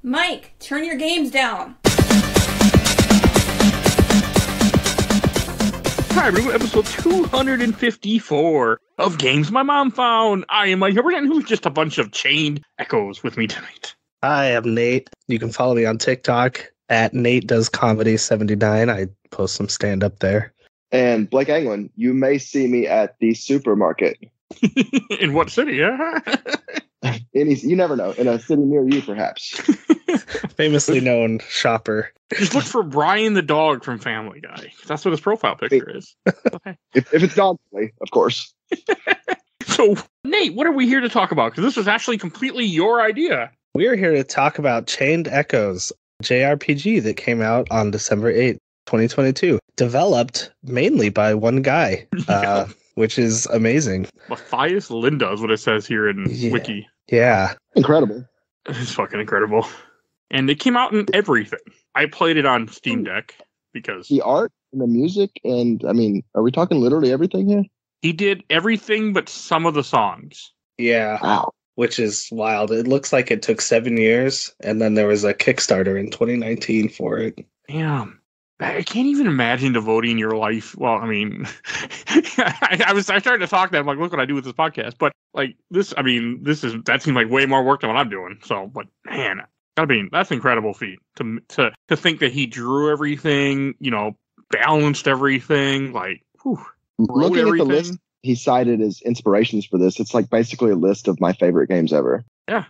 Mike, turn your games down. Hi, everyone. Episode 254 of Games My Mom Found. I am Mike Albertin, who's just a bunch of chained echoes with me tonight. Hi, I'm Nate. You can follow me on TikTok at NateDoesComedy79. I post some stand-up there. And Blake Anglin, you may see me at the supermarket. In what city? You never know. In a city near you, perhaps. Famously known shopper. Just look for Brian the dog from Family Guy. That's what his profile picture is. Okay. If it's dogly, of course. So, Nate, what are we here to talk about? Because this was actually completely your idea. We're here to talk about Chained Echoes, JRPG that came out on December 8th, 2022. Developed mainly by one guy, which is amazing. Matthias Linda is what it says here in Wiki. Yeah. Incredible. It's fucking incredible. And it came out in everything. I played it on Steam Deck because... The art and the music and, I mean, are we talking literally everything here? He did everything but some of the songs. Yeah. Wow. Which is wild. It looks like it took 7 years, and then there was a Kickstarter in 2019 for it. Damn. I can't even imagine devoting your life. Well, I mean, I started to talk to them like, look what I do with this podcast. But like this, I mean, that seems like way more work than what I'm doing. So, but man, that's an incredible feat to think that he drew everything, balanced everything, like, Looking everything. at the list he cited as inspirations for this, it's like basically a list of my favorite games ever. Yeah.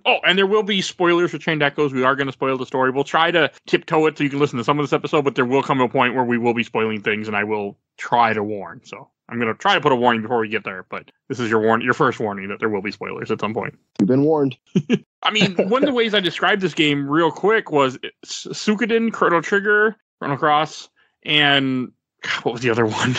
Oh, and there will be spoilers for Chained Echoes. We are going to spoil the story. We'll try to tiptoe it so you can listen to some of this episode, but there will come a point where we will be spoiling things, and I will try to warn. So I'm going to try to put a warning before we get there, but this is your first warning that there will be spoilers at some point. You've been warned. I mean, one of the ways I described this game real quick was Suikoden, Chrono Trigger, Chrono Cross, and what was the other one?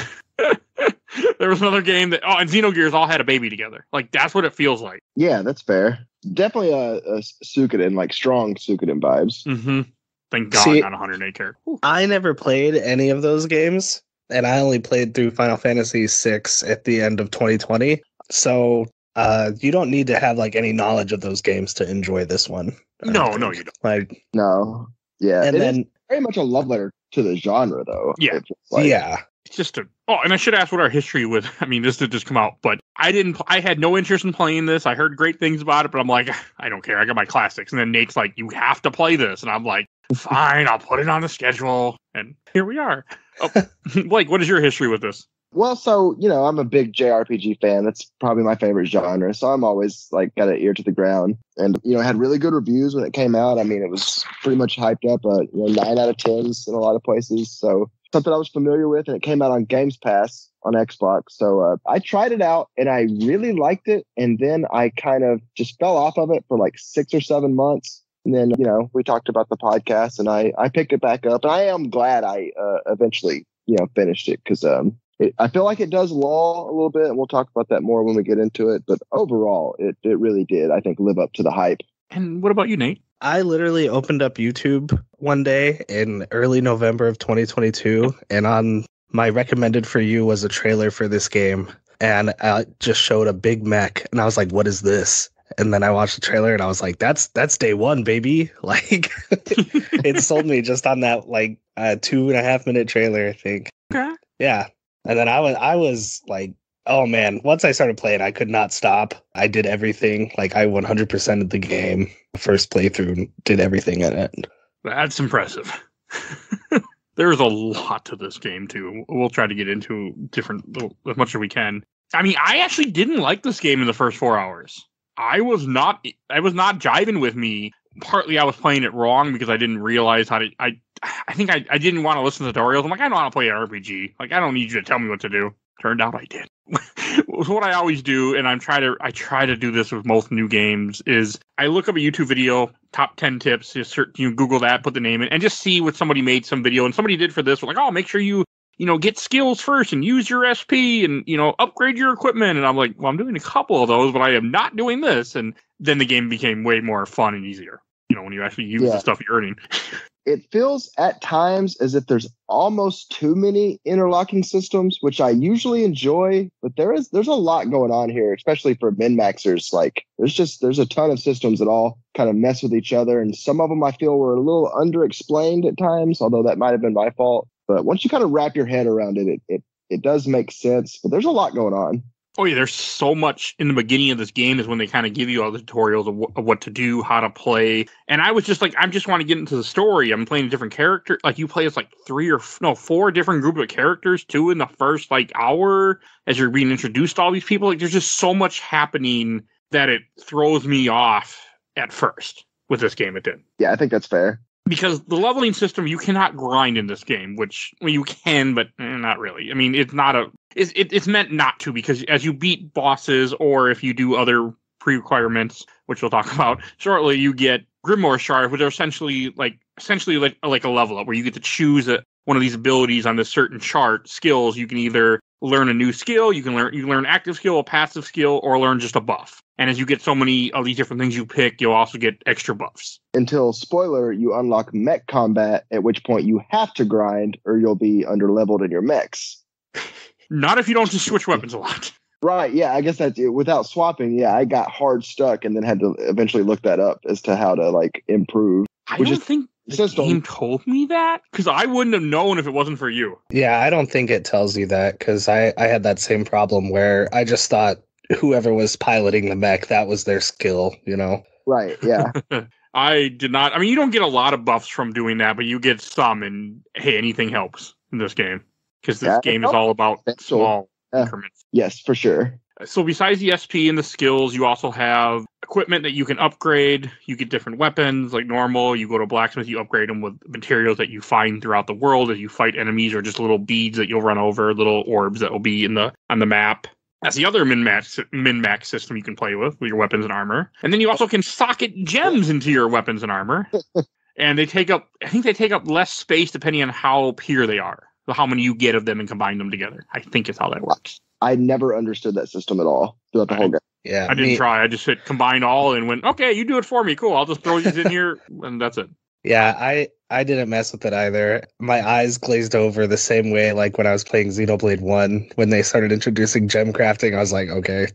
There was another game and Xenogears all had a baby together. Like, that's what it feels like. Yeah, that's fair. Definitely a Suikoden, like strong Suikoden vibes. Mm-hmm. Thank God, not 108 characters. I never played any of those games, and I only played through Final Fantasy VI at the end of 2020. So you don't need to have like any knowledge of those games to enjoy this one. No, you don't. No. Yeah. And then very much a love letter to the genre, though. Yeah. It's just and I should ask what our history with. I mean, this did just come out, but I had no interest in playing this. I heard great things about it, but I'm like, I don't care. I got my classics. And then Nate's like, you have to play this. And I'm like, fine, I'll put it on the schedule. And here we are. Oh, Blake, what is your history with this? Well, so, I'm a big JRPG fan. That's probably my favorite genre. So I'm always like got an ear to the ground and, it had really good reviews when it came out. I mean, it was pretty much hyped up, 9 out of 10s in a lot of places. So something I was familiar with, and it came out on Games Pass on Xbox. So I tried it out and I really liked it. And then I kind of just fell off of it for like 6 or 7 months. And then, we talked about the podcast and I picked it back up, and I am glad I eventually, finished it because I feel like it does lull a little bit, and we'll talk about that more when we get into it. But overall, it really did, I think, live up to the hype. And what about you, Nate? I literally opened up YouTube one day in early November of 2022, and on my recommended for you was a trailer for this game, and I just showed a big mech, and I was like, what is this? And then I watched the trailer, and I was like, that's day one, baby. Like, it sold me just on that, 2.5 minute trailer, I think. Okay. Yeah. And then I was like, oh man, once I started playing, I could not stop. I did everything. Like, I 100%ed the game. First playthrough, did everything in it. That's impressive. There's a lot to this game, too. We'll try to get into as much as we can. I mean, I actually didn't like this game in the first 4 hours. I was not jiving with me. Partly I was playing it wrong because I didn't realize how to... I think I didn't want to listen to tutorials. I'm like, I don't want to play an RPG. Like, I don't need you to tell me what to do. Turned out I did. It's what I always do, and I try to do this with most new games, is I look up a YouTube video, top 10 tips, just Google that, put the name in, and just see what somebody made some video, and somebody did for this. Like, make sure you get skills first and use your SP and, upgrade your equipment. And I'm like, well, I'm doing a couple of those, but I am not doing this. And then the game became way more fun and easier. when you actually use the stuff you're earning. It feels at times as if there's almost too many interlocking systems, which I usually enjoy, but there's a lot going on here, especially for min-maxers. Like there's a ton of systems that all kind of mess with each other, and some of them I feel were a little underexplained at times, although that might have been my fault. But once you kind of wrap your head around it, it does make sense, but there's a lot going on. Oh, yeah, there's so much in the beginning of this game is when they kind of give you all the tutorials of what to do, how to play. And I was just like, I just want to get into the story. I'm playing a different character. Like, you play as like 4 different group of characters, 2 in the first like hour as you're being introduced to all these people. Like, there's just so much happening that it throws me off at first with this game. It did. Yeah, I think that's fair. Because the leveling system, you cannot grind in this game, which you can, but not really. I mean, it's meant not to, because as you beat bosses, or if you do other pre-requirements, which we'll talk about shortly, you get Grimoire Shards, which are essentially like a level up, where you get to choose one of these abilities on this certain chart, skills. You can either learn a new skill, you can learn active skill, a passive skill, or learn just a buff. And as you get so many of these different things you pick, you'll also get extra buffs. Until, spoiler, you unlock mech combat, at which point you have to grind or you'll be underleveled in your mechs. Not if you don't just switch weapons a lot. Right, yeah, I guess that's it. Without swapping, yeah, I got hard stuck and then had to eventually look that up as to how to, like, improve. I don't think the game told me that, because I wouldn't have known if it wasn't for you. Yeah, I don't think it tells you that, because I had that same problem where I just thought whoever was piloting the mech, that was their skill, Right, yeah. I did not. I mean, you don't get a lot of buffs from doing that, but you get some, and hey, anything helps in this game, because this game is all about small increments. Yes, for sure. So besides the SP and the skills, you also have equipment that you can upgrade. You get different weapons like normal. You go to a blacksmith, you upgrade them with materials that you find throughout the world as you fight enemies, or just little beads that you'll run over, little orbs that will be on the map. That's the other min-max system you can play with your weapons and armor. And then you also can socket gems into your weapons and armor. And I think they take up less space depending on how pure they are. So how many you get of them and combine them together. I think is how that works. I never understood that system at all throughout the whole game. Yeah, I didn't try. I just hit combine all and went, okay, you do it for me. Cool. I'll just throw these in here and that's it. Yeah, I didn't mess with it either. My eyes glazed over the same way like when I was playing Xenoblade 1. When they started introducing gem crafting, I was like, okay,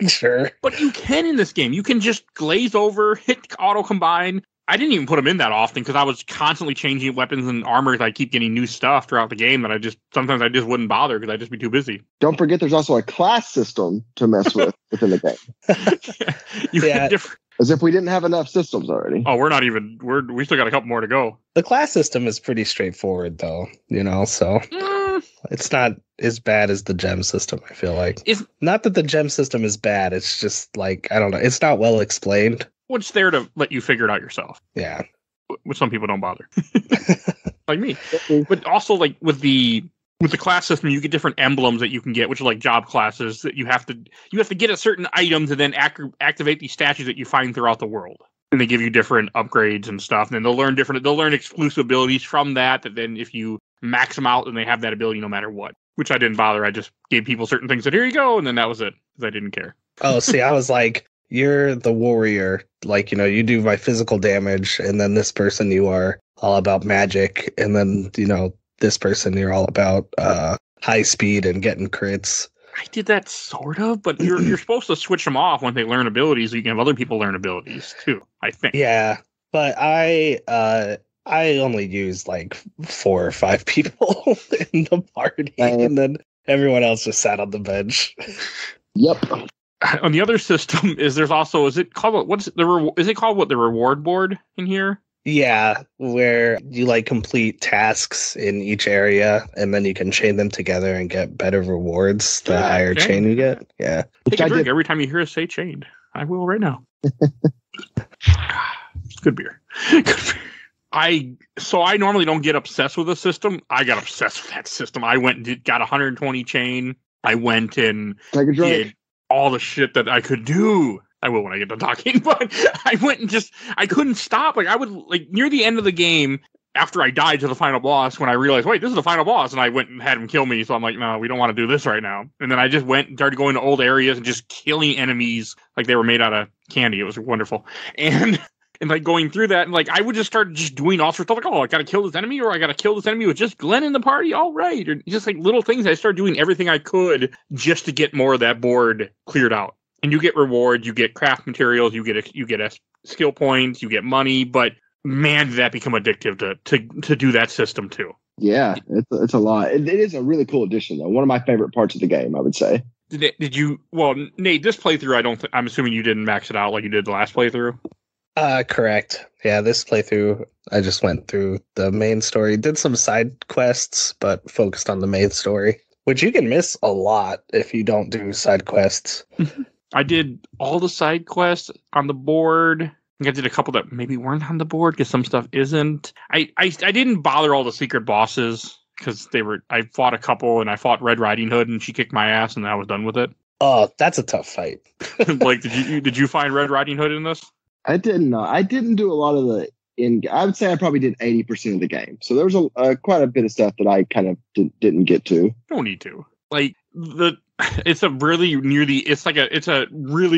sure. But you can in this game. You can just glaze over, hit auto combine. I didn't even put them in that often because I was constantly changing weapons and armor. I keep getting new stuff throughout the game that sometimes I just wouldn't bother because I'd just be too busy. Don't forget there's also a class system to mess with within the game. Yeah. As if we didn't have enough systems already. Oh, we still got a couple more to go. The class system is pretty straightforward though, so it's not as bad as the gem system, I feel like. Not that the gem system is bad, it's just like, I don't know, it's not well explained. What's there to let you figure it out yourself? Yeah. Which some people don't bother. Like me. But also like with the class system, you get different emblems that you can get, which are like job classes that you have to get a certain item to then activate these statues that you find throughout the world. And they give you different upgrades and stuff. And then they'll learn exclusive abilities from that then if you max them out, then they have that ability no matter what. Which I didn't bother. I just gave people certain things that here you go, and then that was it. Because I didn't care. Oh, see, I was like, you're the warrior. Like, you do my physical damage, and then this person you are all about magic, and then, this person you're all about high speed and getting crits. I did that sort of, but you're supposed to switch them off when they learn abilities so you can have other people learn abilities too, I think. Yeah, but I only used like 4 or 5 people in the party, and then everyone else just sat on the bench. Yep. On the other system is it called the reward board in here? Yeah, where you like complete tasks in each area and then you can chain them together and get better rewards the higher chain you get. Yeah. Take a drink every time you hear us say chained. I will right now. It's good beer. Good beer. I normally don't get obsessed with a system. I got obsessed with that system. I went and got 120 chain. I went and did all the shit that I could do. I will when I get to talking, but I went and I couldn't stop. Like I would near the end of the game after I died to the final boss when I realized, wait, this is the final boss. And I went and had him kill me. So I'm like, no, we don't want to do this right now. And then I just went and started going to old areas and just killing enemies like they were made out of candy. It was wonderful. And And like going through that, and like I would just start just doing all sorts of stuff, like, oh, I gotta kill this enemy, or I gotta kill this enemy with just Glenn in the party. All right, or just like little things. I started doing everything I could just to get more of that board cleared out. And you get rewards, you get craft materials, you get a skill points, you get money. But man, did that become addictive to do that system too. Yeah, it's a lot. It is a really cool addition, though. One of my favorite parts of the game, I would say. Did you? Well, Nate, this playthrough, I'm assuming you didn't max it out like you did the last playthrough. Correct. Yeah, this playthrough, I just went through the main story, did some side quests, but focused on the main story, which you can miss a lot if you don't do side quests. I did all the side quests on the board. I think I did a couple that maybe weren't on the board because some stuff isn't. I didn't bother all the secret bosses because I fought a couple, and I fought Red Riding Hood, and she kicked my ass, and I was done with it. Oh, that's a tough fight. Like, did you find Red Riding Hood in this? I didn't know. I didn't do a lot of the I would say I probably did 80% of the game. So there was quite a bit of stuff that I kind of didn't get to. Don't need to. Like it's a really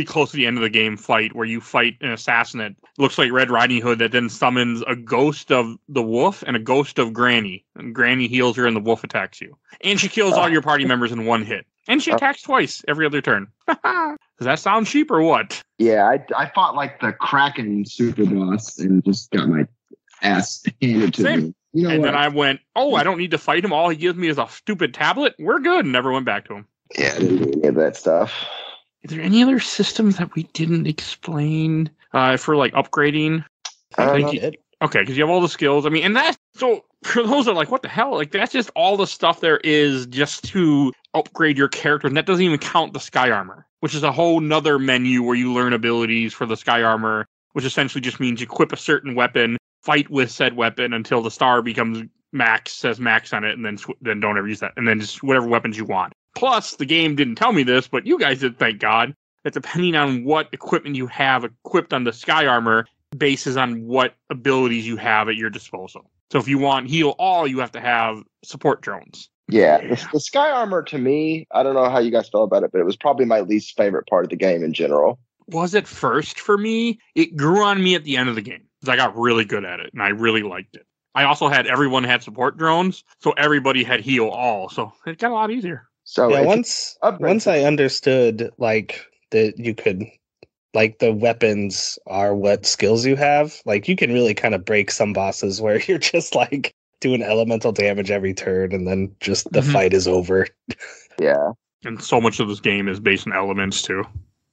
close to the end of the game fight where you fight an assassin that looks like Red Riding Hood that then summons a ghost of the wolf and a ghost of Granny. And Granny heals her and the wolf attacks you. And she kills all your party members in one hit. And she attacks twice every other turn. Does that sound cheap or what? Yeah, I fought like the Kraken super boss and just got my ass handed to me. You know, and then I went, I don't need to fight him. All he gives me is a stupid tablet. We're good. And never went back to him. Yeah, I didn't do any of that stuff. Is there any other systems that we didn't explain for like upgrading? Okay, because you have all the skills. I mean, and that's so for those that are like, what the hell? Like, that's just all the stuff there is just to upgrade your character. And that doesn't even count the Sky Armor, which is a whole nother menu where you learn abilities for the Sky Armor, which essentially just means you equip a certain weapon, fight with said weapon until the star becomes max, says max on it, and then don't ever use that. And then just whatever weapons you want. Plus, the game didn't tell me this, but you guys did, thank God, that depending on what equipment you have equipped on the Sky Armor, bases on what abilities you have at your disposal. So if you want heal all, you have to have support drones. Yeah, the Sky Armor, to me, I don't know how you guys felt about it, but it was probably my least favorite part of the game in general. Was it first for me? It grew on me at the end of the game because I got really good at it, and I really liked it. I also had everyone had support drones, so everybody had heal all, so it got a lot easier. So yeah, once I understood like that you could, like the weapons are what skills you have, like you can really kind of break some bosses where you're just like doing elemental damage every turn and then just the fight is over. Yeah. And so much of this game is based on elements too.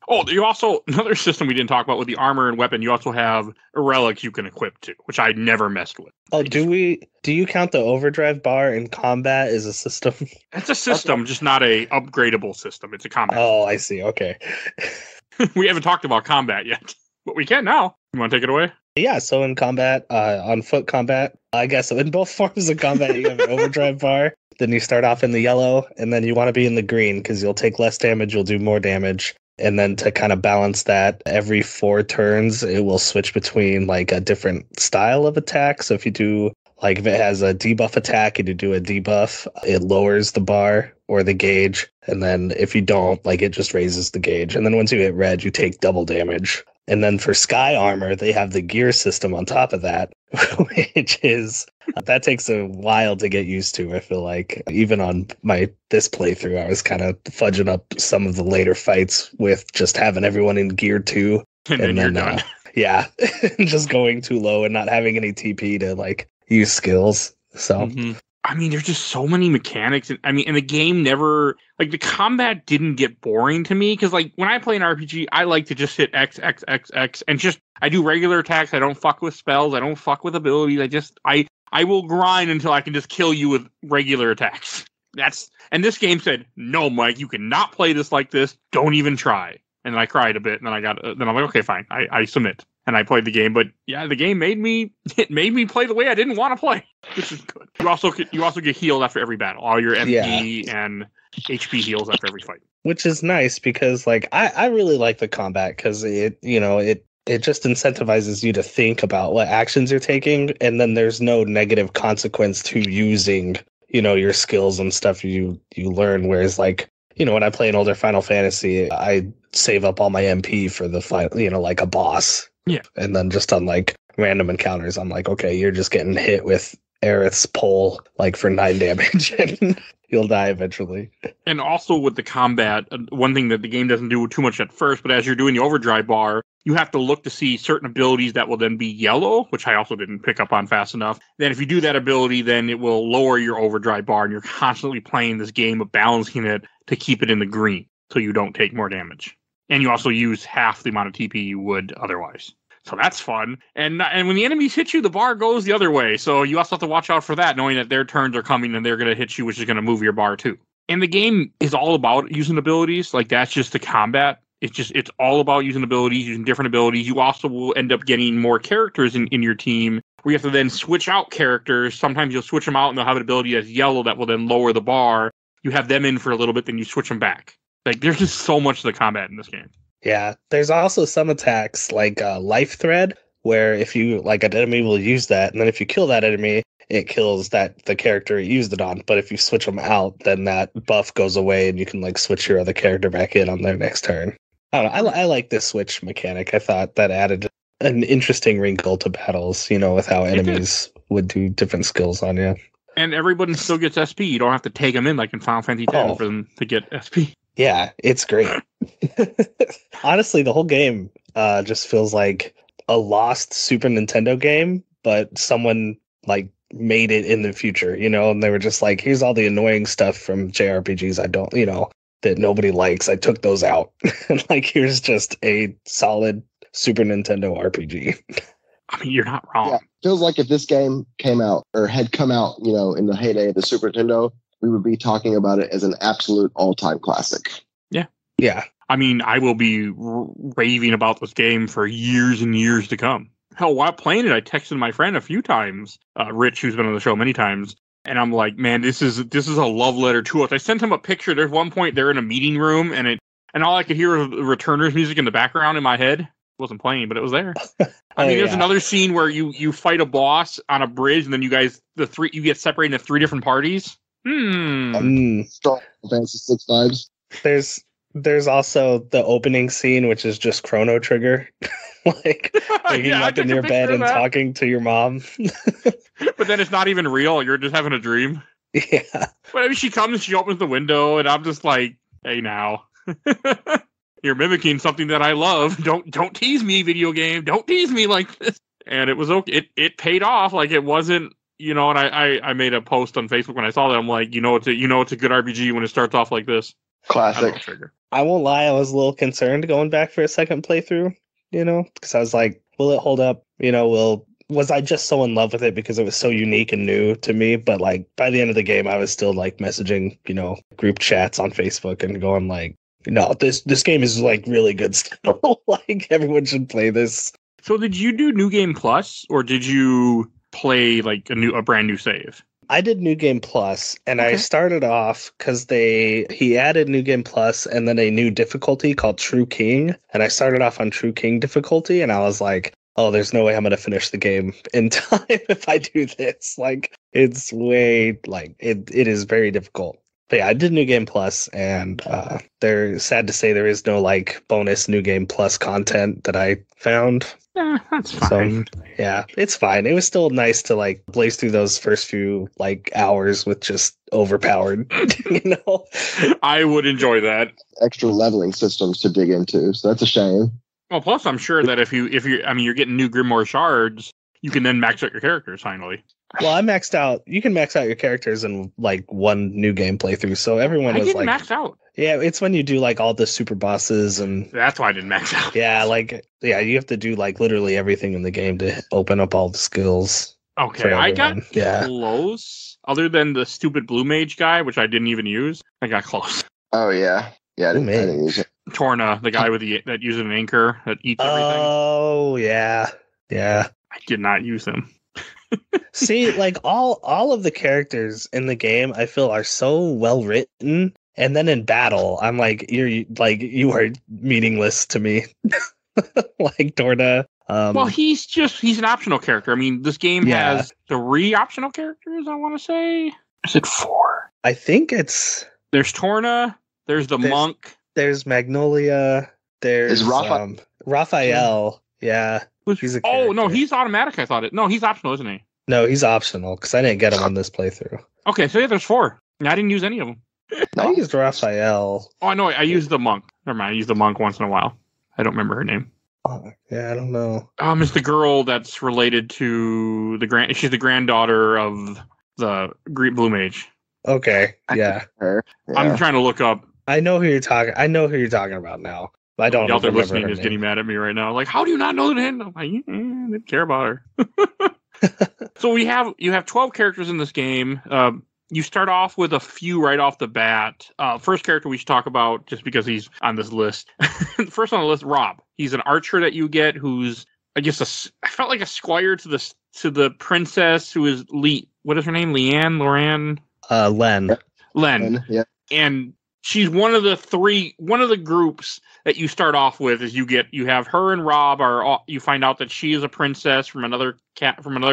Oh, you also, another system we didn't talk about with the armor and weapon, you also have a relic you can equip to, which I never messed with. Oh, do you count the overdrive bar in combat as a system? It's a system, just not a upgradable system. It's a combat. Oh, I see. Okay. We haven't talked about combat yet, but we can now. You want to take it away? Yeah, so in combat, on foot combat, I guess in both forms of combat, you have an overdrive bar. Then you start off in the yellow, and then you want to be in the green because you'll take less damage, you'll do more damage. And then to kind of balance that, every 4 turns, it will switch between like a different style of attack. So if you do, like if it has a debuff attack and you do a debuff, it lowers the bar or the gauge. And then if you don't, like it just raises the gauge. And then once you hit red, you take double damage. And then for Sky Armor, they have the gear system on top of that, which is, that takes a while to get used to. I feel like even on this playthrough, I was kind of fudging up some of the later fights with just having everyone in gear 2. And then you're done. Yeah, just going too low and not having any TP to like use skills. So. I mean, there's just so many mechanics. And the game never, like, the combat didn't get boring to me. Because, like, when I play an RPG, I like to just hit X, X, X, X. And just, I do regular attacks. I don't fuck with spells. I don't fuck with abilities. I will grind until I can just kill you with regular attacks. And this game said, no, Mike, you cannot play this like this. Don't even try. And then I cried a bit. And then I'm like, okay, fine. I submit. And I played the game, but yeah, the game made me play the way I didn't want to play, which is good. You also get healed after every battle. All your MP and HP heals after every fight. Which is nice because like I really like the combat because it just incentivizes you to think about what actions you're taking, and then there's no negative consequence to using, your skills and stuff you learn. Whereas like, when I play an older Final Fantasy, I save up all my MP for the final, like a boss. Yeah. And then just on like random encounters, I'm like, okay, you're just getting hit with Aerith's pole like for 9 damage and you'll die eventually. And also with the combat, one thing that the game doesn't do too much at first, but as you're doing the overdrive bar, you have to look to see certain abilities that will then be yellow, which I also didn't pick up on fast enough. Then if you do that ability, then it will lower your overdrive bar, and you're constantly playing this game of balancing it to keep it in the green so you don't take more damage. And you also use half the amount of TP you would otherwise. So that's fun. And when the enemies hit you, the bar goes the other way. So you also have to watch out for that, knowing that their turns are coming and they're going to hit you, which is going to move your bar too. And the game is all about using abilities. Like, that's just the combat. It's all about using abilities, using different abilities. You also will end up getting more characters in your team where you have to then switch out characters. Sometimes you'll switch them out and they'll have an ability that's yellow that will then lower the bar. You have them in for a little bit, then you switch them back. Like, there's just so much of the combat in this game. Yeah, there's also some attacks like Life Thread, where if you like an enemy will use that, and then if you kill that enemy, it kills the character it used it on. But if you switch them out, then that buff goes away, and you can like switch your other character back in on their next turn. I don't know. I like this switch mechanic. I thought that added an interesting wrinkle to battles, with how enemies would do different skills on you. And everybody still gets SP. You don't have to take them in like in Final Fantasy X for them to get SP. Yeah, it's great. Honestly, the whole game just feels like a lost Super Nintendo game, but someone like made it in the future, and they were just like, here's all the annoying stuff from JRPGs I don't, that nobody likes. I took those out. And like, here's just a solid Super Nintendo RPG. I mean, you're not wrong. Yeah, feels like if this game came out or had come out, in the heyday of the Super Nintendo, we would be talking about it as an absolute all-time classic. Yeah. I mean, I will be raving about this game for years and years to come. Hell, while playing it, I texted my friend a few times, Rich, who's been on the show many times, and I'm like, man, this is a love letter to us. I sent him a picture. There's one point they're in a meeting room, and all I could hear was Returners music in the background in my head. It wasn't playing, but it was there. There's another scene where you fight a boss on a bridge, and then you get separated into 3 different parties. Strong Fantasy 6 vibes. There's also the opening scene, which is just Chrono Trigger, like waking up in your bed and talking to your mom. But then it's not even real. You're just having a dream. Yeah. But I mean, she comes, she opens the window, and I'm just like, hey, now. You're mimicking something that I love. Don't tease me, video game. Don't tease me like this. And it was okay. It paid off. Like, it wasn't, and I made a post on Facebook when I saw that. I'm like, it's a good RPG when it starts off like this. Classic. I won't lie, I was a little concerned going back for a second playthrough, because I was like, will it hold up? Was I just so in love with it because it was so unique and new to me? But like by the end of the game, I was still like messaging, group chats on Facebook and going like, no, this game is like really good still. Like, everyone should play this. So did you do New Game Plus, or did you play like a brand new save? I did New Game Plus, and okay. I started off because he added New Game Plus and then a new difficulty called True King, and I started off on True King difficulty, and I was like, oh, there's no way I'm going to finish the game in time if I do this. Like, it's way, like, it is very difficult. But yeah, I did New Game Plus, and they're sad to say there is no, like, bonus New Game Plus content that I found. Yeah, that's fine. So, yeah, it's fine. It was still nice to, like, blaze through those first few, like, hours with just overpowered, I would enjoy that. Extra leveling systems to dig into, so that's a shame. Well, plus I'm sure that if you're getting new Grimoire shards, you can then max out your characters finally. Well, I maxed out. You can max out your characters in like one new game playthrough. So everyone was like, max out. Yeah, it's when you do like all the super bosses and. That's why I didn't max out. Yeah, you have to do like literally everything in the game to open up all the skills. Okay, I got close. Other than the stupid blue mage guy, which I didn't even use, I got close. Oh yeah, I didn't use it. Torna, the guy that uses an anchor that eats everything. Oh yeah. I did not use him. See, like all of the characters in the game, I feel are so well written, and then in battle, I'm like, you are meaningless to me. Like Torna. Well, he's an optional character. I mean, this game has 3 optional characters. I want to say, is it 4? I think there's Torna. There's the monk. There's Magnolia. There's Raphael. Raphael. Yeah. He's a Oh, no, character. he's automatic, I thought it. No, he's optional, isn't he? No, he's optional because I didn't get him on this playthrough. Okay, so yeah, there's 4. I didn't use any of them. I used Raphael. Oh, no, I used the monk. Never mind, I used the monk once in a while. I don't remember her name. Yeah, I don't know. It's the girl that's related to she's the granddaughter of the Blue Mage. Okay, yeah. Her. Yeah. I'm trying to look up. I know who you're talking about now. I don't Y'all that are remember listening her is name. getting mad at me right now. Like, how do you not know the name? I'm like, I didn't care about her. So you have 12 characters in this game. You start off with a few right off the bat. First character we should talk about, just because he's on this list. First on the list, Rob. He's an archer that you get, who's I guess I felt like a squire to the princess who is what is her name? Loran? Len. Yeah. And she's one of the groups that you start off with. Is you have her and Rob you find out that she is a princess from another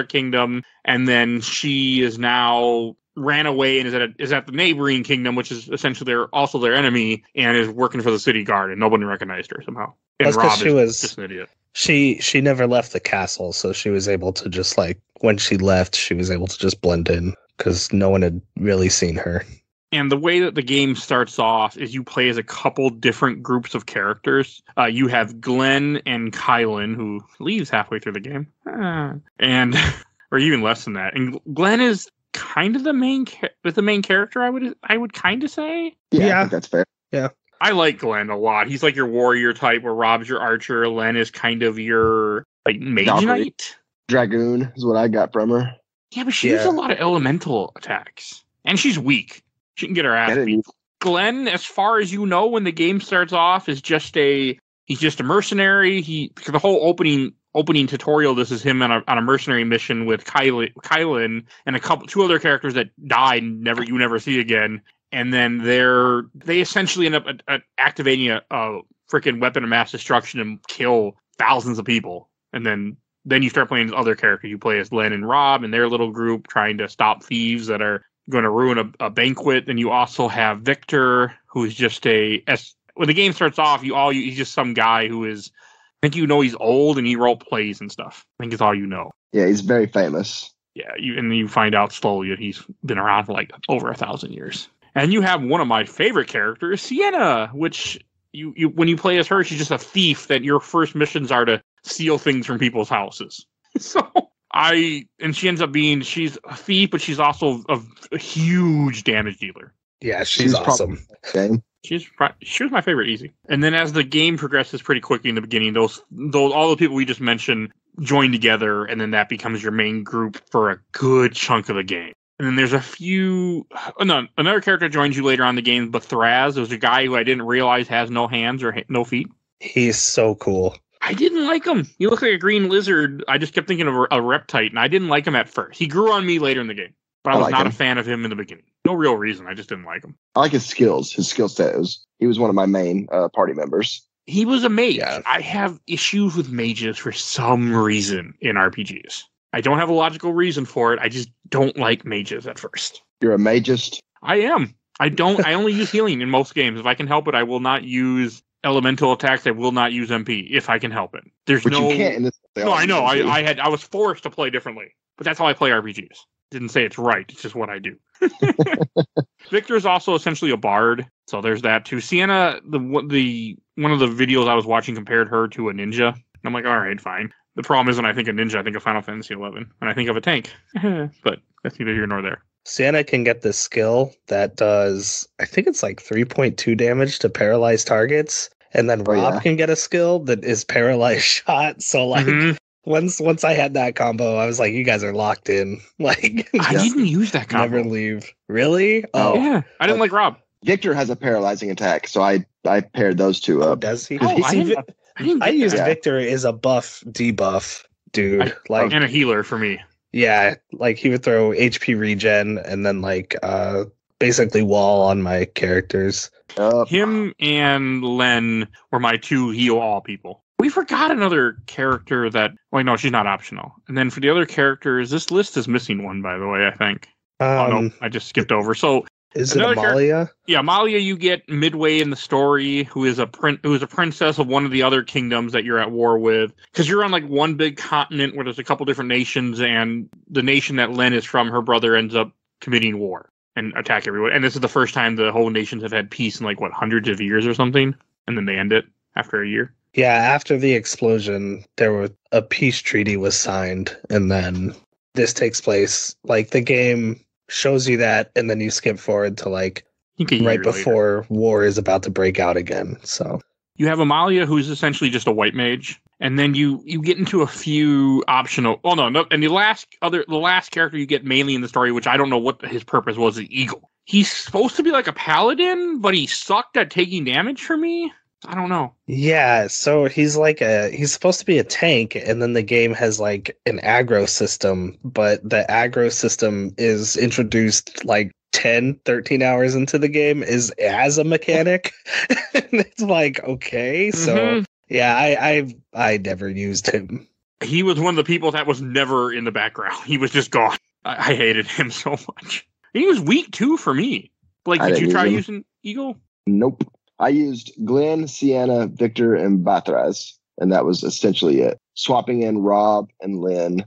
kingdom, and then she is now ran away and is at the neighboring kingdom, which is essentially also their enemy, and is working for the city guard, and nobody recognized her somehow. And That's 'cause Rob is just an idiot. She never left the castle, so she was able to just when she left, she was able to just blend in because no one had really seen her. And the way that the game starts off is you play as a couple different groups of characters. You have Glenn and Kylan, who leaves halfway through the game, and or even less than that. And Glenn is kind of the main character. I would kind of say. Yeah, I think that's fair. Yeah. I like Glenn a lot. He's like your warrior type, where Rob's your archer. Len is kind of your mage knight. Dragoon is what I got from her. Yeah, but she uses a lot of elemental attacks, and she's weak. She can get her ass beat. Glenn, as far as you know, when the game starts off, is he's just a mercenary. The whole opening tutorial, this is him on a mercenary mission with Kylan and two other characters that die and you never see again. And then they essentially end up activating a freaking weapon of mass destruction and kill thousands of people. And then you start playing as other characters. You play as Len and Rob and their little group trying to stop thieves that are going to ruin a banquet. And you also have Victor, who's just when the game starts off, he's just some guy who is, I think he's old and he role plays and stuff. I think it's all you know. Yeah, he's very famous. Yeah, and you find out slowly that he's been around for over 1,000 years. And you have one of my favorite characters, Sienna, which you when you play as her, she's just a thief that your first missions are to steal things from people's houses. And she ends up she's a thief, but she's also a huge damage dealer. Yeah, she's awesome. She was my favorite easy. And then as the game progresses pretty quickly in the beginning, those all the people we just mentioned join together, and then that becomes your main group for a good chunk of the game. And then there's another character joins you later on in the game, but Thraz. There's a guy who I didn't realize has no hands or no feet. He's so cool. I didn't like him. He looked like a green lizard. I just kept thinking of a reptite, and I didn't like him at first. He grew on me later in the game, but I was not a fan of him in the beginning. No real reason. I just didn't like him. I like his skills. His skill set he was one of my main party members. He was a mage. Yeah. I have issues with mages for some reason in RPGs. I don't have a logical reason for it. I just don't like mages at first. You're a magist? I am. I only use healing in most games. If I can help it, I will not use elemental attacks. I will not use MP if I can help it. You can't in this. No, I know. I was forced to play differently, but that's how I play RPGs. Didn't say it's right. It's just what I do. Victor is also essentially a bard, so there's that too. Sienna, one of the videos I was watching compared her to a ninja. I'm like, all right, fine. The problem is when I think of ninja, I think of Final Fantasy 11, and I think of a tank. But that's neither here nor there. Sienna can get this skill that does, I think it's 3.2 damage to paralyzed targets, and then Rob can get a skill that is paralyzed shot. So once I had that combo, I was like, you guys are locked in. I didn't use that combo. Never leave. Really? Oh yeah, I didn't like Rob. Victor has a paralyzing attack, so I paired those two up. Does he? I used Victor as a buff debuff dude, and a healer for me. Yeah, he would throw HP regen and then basically wall on my characters. Him and Len were my two heal all people. We forgot another character that. Well, no, she's not optional. And then for the other characters, this list is missing one, by the way. I think. Oh no, I just skipped over. So Is Another it Amalia? Yeah, Amalia you get midway in the story, who is a princess of one of the other kingdoms that you're at war with. Because you're on like one big continent where there's a couple different nations, and the nation that Len is from, her brother ends up committing war and attack everyone. And this is the first time the whole nations have had peace in like hundreds of years or something, and then they end it after a year. Yeah, after the explosion, a peace treaty was signed, and then this takes place. Like the game shows you that, and then you skip forward to like right before war is about to break out again. So you have Amalia, who's essentially just a white mage, and then you get into a few optional. Oh no, and the last character you get mainly in the story, which I don't know what his purpose was, is Eagle. He's supposed to be like a paladin, but he sucked at taking damage for me. I don't know. Yeah, so he's supposed to be a tank, and then the game has like an aggro system, but the aggro system is introduced like 10, 13 hours into the game as a mechanic. And it's like, okay, so yeah, I never used him. He was one of the people that was never in the background. He was just gone. I hated him so much. He was weak too for me. Like, did you try using Eagle? Nope. I used Glenn, Sienna, Victor, and Bathraz, and that was essentially it. Swapping in Rob and Lynn,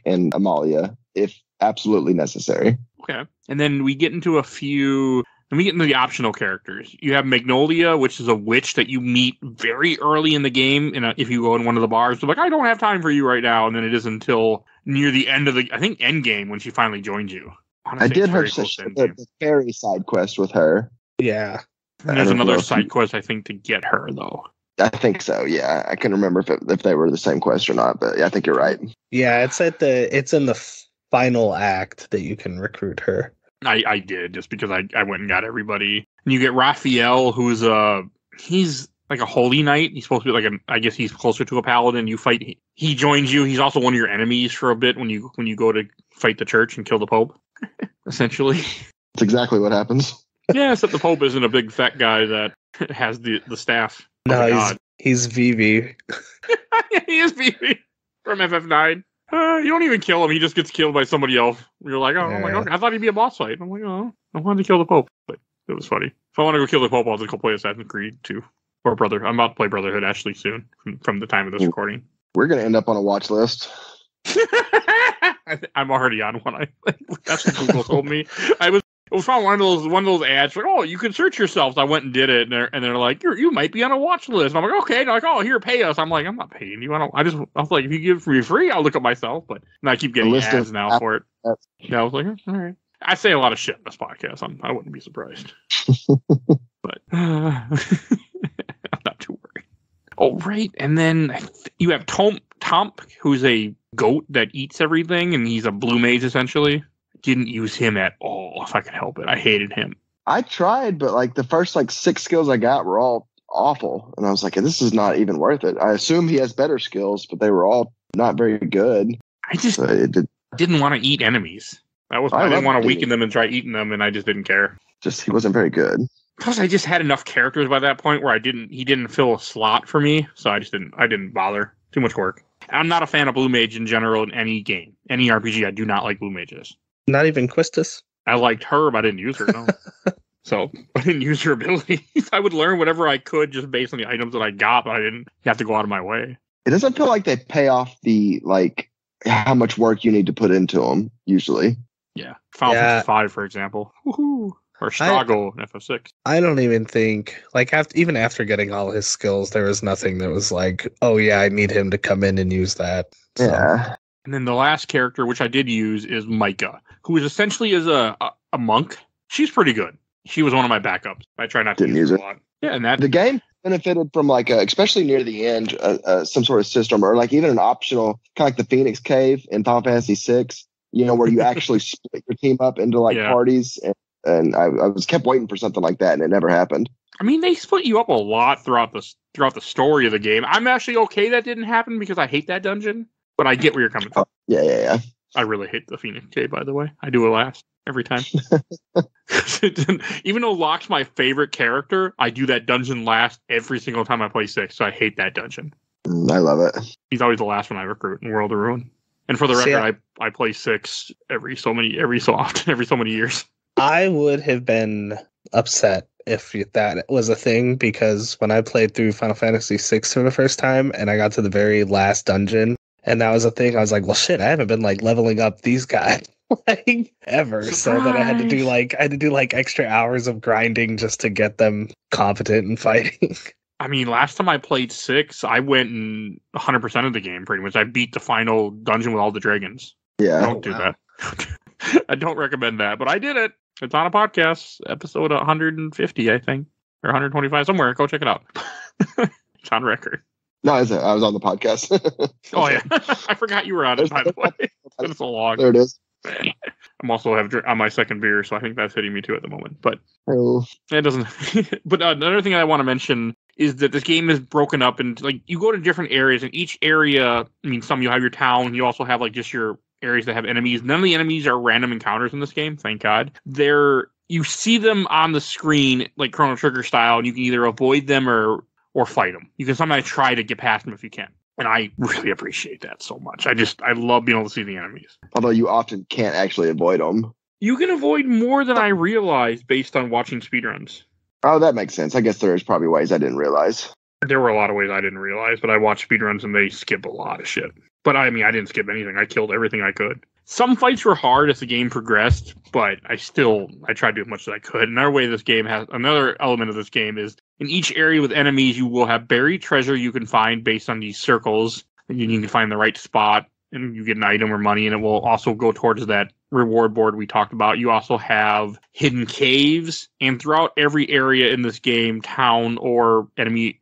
and Amalia, if absolutely necessary. Okay. And then we get into the optional characters. You have Magnolia, which is a witch that you meet very early in the game. If you go in one of the bars, they're like, I don't have time for you right now. And then it is until near the end of end game when she finally joins you. I did her the fairy side quest with her. Yeah. And there's another side quest, I think, to get her, though. I think so, yeah. I couldn't remember if they were the same quest or not, but yeah, I think you're right. Yeah, it's in the final act that you can recruit her. I did, just because I went and got everybody. And you get Raphael, who's he's like a holy knight. He's supposed to be I guess he's closer to a paladin. You fight, he joins you. He's also one of your enemies for a bit when you go to fight the church and kill the Pope, essentially. That's exactly what happens. Yeah, except the Pope isn't a big fat guy that has the staff. No, he's Vivi. He is Vivi from FF9. You don't even kill him. He just gets killed by somebody else. You're like, oh, I'm like, okay. I thought he'd be a boss fight. I'm like, oh, I wanted to kill the Pope. But it was funny. If I want to go kill the Pope, I'll just go play Assassin's Creed 2. Or Brother. I'm about to play Brotherhood actually soon from the time of this recording. We're going to end up on a watch list. I'm already on one. That's what Google told me. It was probably one of those ads like, oh, you can search yourself. So I went and did it, and they're like, you might be on a watch list. And I'm like, okay. And they're like, oh, here, pay us. I'm like, I'm not paying you. I was like, if you give me free, I'll look up myself. But I keep getting ads now for it. Yeah, I was like, all right. I say a lot of shit in this podcast. I wouldn't be surprised. But I'm not too worried. Oh, right. And then you have Tomp, who's a goat that eats everything, and he's a blue mage essentially. Didn't use him at all if I could help it. I hated him. I tried, but the first 6 skills I got were all awful. And I was like, this is not even worth it. I assume he has better skills, but they were all not very good. I just didn't want to eat enemies. I didn't want to weaken them and try eating them, and I just didn't care. He wasn't very good. Plus, I just had enough characters by that point where he didn't fill a slot for me, so I didn't bother. Too much work. I'm not a fan of blue mage in general in any game. Any RPG, I do not like blue mages. Not even Quistis? I liked her, but I didn't use her, no. So, I didn't use her abilities. I would learn whatever I could just based on the items that I got, but I didn't have to go out of my way. It doesn't feel like they pay off the, how much work you need to put into them, usually. Yeah. Final Fantasy 5, for example. Woohoo! Or Strago in FF6. I don't even think, even after getting all his skills, there was nothing that was like, oh yeah, I need him to come in and use that. So. Yeah. And then the last character, which I did use, is Micah, who is essentially a monk. She's pretty good. She was one of my backups. I try not to use her a lot. Yeah, and the game benefited from especially near the end, some sort of system or even an optional, kind of like the Phoenix Cave in Final Fantasy VI. Where you actually split your team up into parties, and I was kept waiting for something like that, and it never happened. I mean, they split you up a lot throughout the story of the game. I'm actually okay that didn't happen because I hate that dungeon. But I get where you're coming from. Yeah. I really hate the Phoenix Cave, by the way. I do it last every time. Even though Locke's my favorite character, I do that dungeon last every single time I play 6, so I hate that dungeon. I love it. He's always the last one I recruit in World of Ruin. And for the record, I play 6 every so many years. I would have been upset if that was a thing, because when I played through Final Fantasy VI for the first time and I got to the very last dungeon and that was a thing, I was like, well, shit, I haven't been like leveling up these guys like ever. Surprise. So then I had to do like extra hours of grinding just to get them competent in fighting. I mean, last time I played 6, I went in 100% of the game pretty much. I beat the final dungeon with all the dragons. Yeah. Don't do that. I don't recommend that, but I did it. It's on a podcast, episode 150, I think, or 125, somewhere. Go check it out. It's on record. No, I was on the podcast. Oh, yeah. I forgot you were on it, by the way. It's been so long. There it is. I'm also on my second beer, so I think that's hitting me too at the moment. But Oh. it doesn't. But another thing I want to mention is that this game is broken up into, like, you go to different areas, and each area, I mean, some you have your town, you also have like just your areas that have enemies. None of the enemies are random encounters in this game, thank God. You see them on the screen like Chrono Trigger style, and you can either avoid them or fight them. You can sometimes try to get past them if you can. And I really appreciate that so much. I love being able to see the enemies. Although you often can't actually avoid them. You can avoid more than I realized based on watching speedruns. Oh, that makes sense. I guess there's probably ways I didn't realize. There were a lot of ways I didn't realize, but I watched speedruns and they skip a lot of shit. But I mean, I didn't skip anything. I killed everything I could. Some fights were hard as the game progressed, but I tried to do as much as I could. Another element of this game is in each area with enemies, you will have buried treasure you can find based on these circles. And you can find the right spot and you get an item or money, and it will also go towards that reward board we talked about. You also have hidden caves, and throughout every area in this game, town or enemy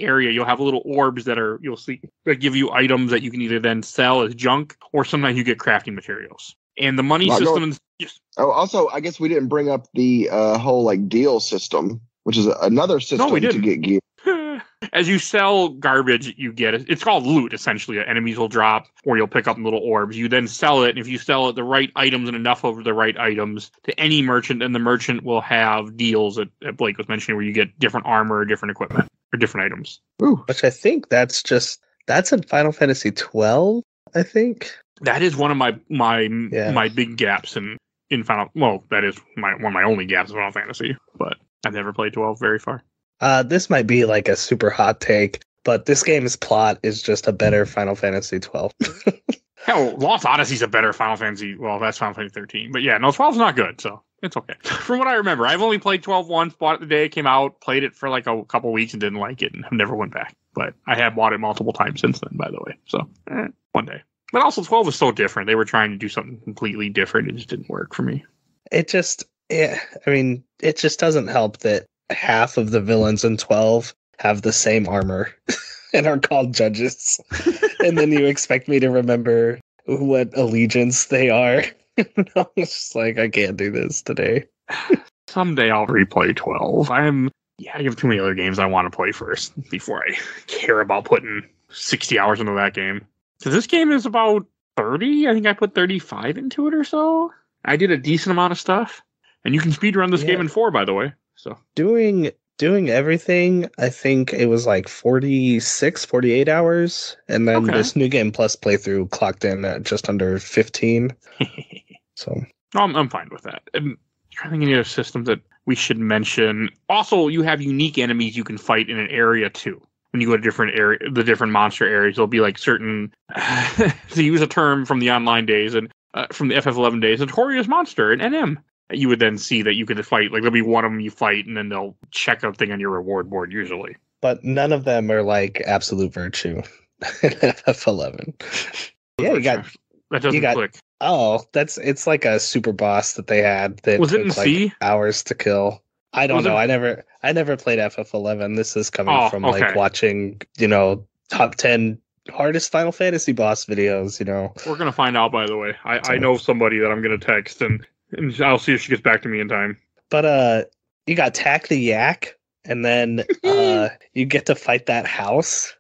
area, you'll have little orbs you'll see that give you items that you can either then sell as junk, or sometimes you get crafting materials. And the money system is Oh, also, I guess we didn't bring up the whole like deal system, which is another system to get gear. As you sell garbage, you get it. It's called loot, essentially. Enemies will drop, or you'll pick up little orbs. You then sell it, and if you sell it the right items and enough of the right items to any merchant, then the merchant will have deals that Blake was mentioning, where you get different armor, different equipment, or different items. Ooh. Which I think that's in Final Fantasy 12, I think. That is one of my big gaps in Final. Well, that is one of my only gaps in Final Fantasy, but I've never played 12 very far. This might be like a super hot take, but this game's plot is just a better Final Fantasy 12. Hell, Lost Odyssey's a better Final Fantasy. Well, that's Final Fantasy 13. But yeah, no, 12's not good, so it's okay. From what I remember, I've only played 12 once, bought it the day it came out, played it for like a couple weeks and didn't like it, and I've never went back. But I have bought it multiple times since then, by the way. So, one day. But also, 12 is so different. They were trying to do something completely different. It just didn't work for me. It just doesn't help that half of the villains in 12 have the same armor and are called judges. And then you expect me to remember what allegiance they are. I'm just like, I can't do this today. Someday I'll replay 12. I have too many other games I want to play first before I care about putting 60 hours into that game. So this game is about 30. I think I put 35 into it or so. I did a decent amount of stuff. And you can speedrun this game in 4, by the way. So doing everything, I think it was like 46, 48 hours. And then this New Game Plus playthrough clocked in at just under 15. So I'm fine with that. I'm trying to think of any other systems that we should mention. Also, you have unique enemies you can fight in an area too. When you go to the different monster areas, there'll be like certain, to use a term from the online days and from the FF11 days, notorious monster, an NM. You would then see that you could fight, like there'll be one of them you fight, and then they'll check a thing on your reward board usually. But none of them are like absolute virtue in FF11. Yeah, that doesn't click. Oh, it's like a super boss that they had that was it in took, C? Like, hours to kill. I don't know. I never played FF11. This is coming from like watching, top 10 hardest Final Fantasy boss videos, We're gonna find out, by the way. I know somebody that I'm gonna text and I'll see if she gets back to me in time. But you got Tak the Yak, and then you get to fight that house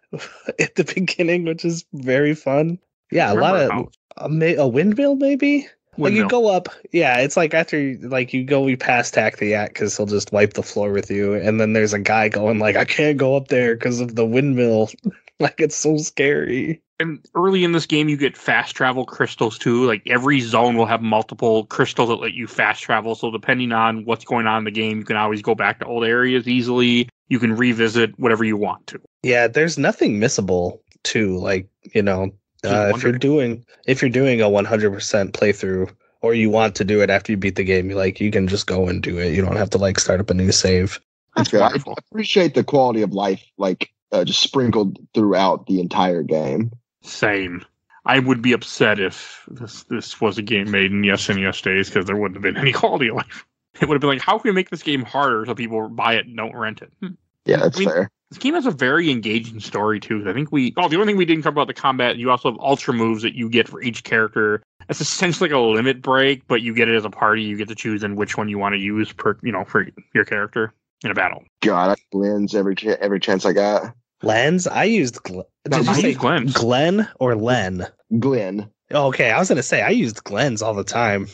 at the beginning, which is very fun. Yeah, a lot of a windmill, maybe. Like you go up, it's like after you go past Tak the Yak because he'll just wipe the floor with you, and then there's a guy going like, I can't go up there because of the windmill. Like it's so scary. And early in this game, you get fast travel crystals too. Like every zone will have multiple crystals that let you fast travel. So depending on what's going on in the game, you can always go back to old areas easily. You can revisit whatever you want to. Yeah, there's nothing missable too. Like, if you're doing a 100% playthrough, or you want to do it after you beat the game, you can just go and do it. You don't have to start up a new save. That's wonderful. I appreciate the quality of life, just sprinkled throughout the entire game. Same. I would be upset if this was a game made in the SNES days, because there wouldn't have been any quality of life. It would have been like, how can we make this game harder so people buy it and don't rent it? Yeah, that's fair. This game has a very engaging story, too. I think the only thing we didn't cover about the combat, you also have ultra moves that you get for each character. It's essentially like a limit break, but you get it as a party. You get to choose in which one you want to use for your character in a battle. God, I lens every chance I got. Lens? I used Did you say Glenn or Len? Glenn. Okay, I was going to say, I used Glenn's all the time.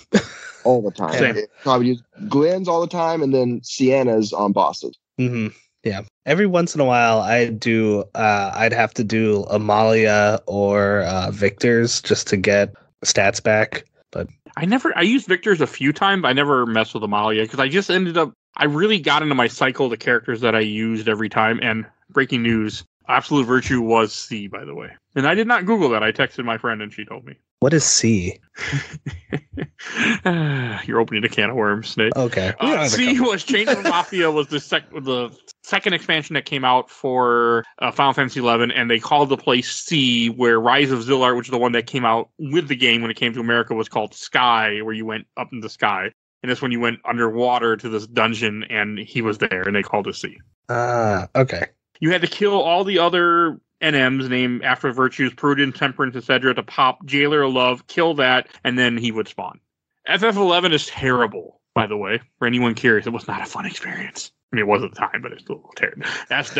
All the time. Same. I would use Glenn's all the time, and then Sienna's on bosses. Mm-hmm. Yeah. Every once in a while, I'd have to do Amalia or Victor's just to get stats back. But I used Victor's a few times, but I never messed with Amalia, because I really got into my cycle of the characters that I used every time. And breaking news, Absolute Virtue was C, by the way. And I did not Google that. I texted my friend and she told me. What is C? You're opening a can of worms, Snake. Okay. C was Chains of Mafia was the second expansion that came out for Final Fantasy XI, and they called the place C, where Rise of Zillart, which is the one that came out with the game when it came to America, was called Sky, where you went up in the sky. And that's when you went underwater to this dungeon, and he was there, and they called it C. Okay. You had to kill all the other NMs named after virtues, Prudence, Temperance, etc. to pop Jailer of Love, kill that, and then he would spawn. FF11 is terrible, by the way. For anyone curious, it was not a fun experience. I mean, it was at the time, but it's a little terrible.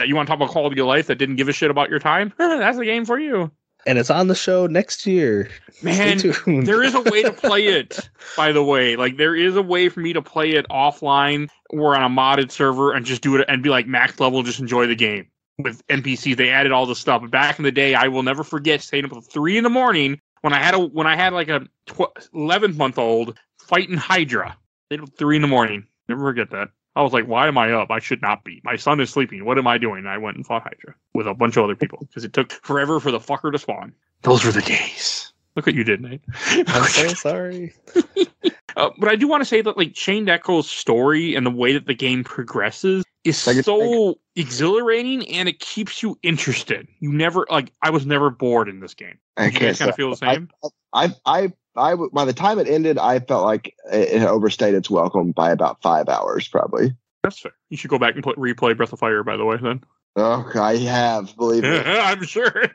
You want to talk about quality of life that didn't give a shit about your time? That's the game for you. And it's on the show next year. Man, there is a way to play it, by the way. There is a way for me to play it offline or on a modded server and just do it and be max level, just enjoy the game. With NPCs, they added all the stuff. But back in the day, I will never forget staying up at 3 a.m. when I had a 11-month-old fighting Hydra. Stayed up 3 a.m. Never forget that. I was like, why am I up? I should not be. My son is sleeping. What am I doing? And I went and fought Hydra with a bunch of other people because it took forever for the fucker to spawn. Those were the days. Look what you did, Nate. I'm so sorry. But I do want to say that Chained Echo's story and the way that the game progresses is so exhilarating, and it keeps you interested. You never I was never bored in this game. Did you guys kind of feel the same? By the time it ended, I felt like it overstayed its welcome by about 5 hours, probably. That's fair. You should go back and replay Breath of Fire, by the way, then. Oh, I have, believe me. I'm sure.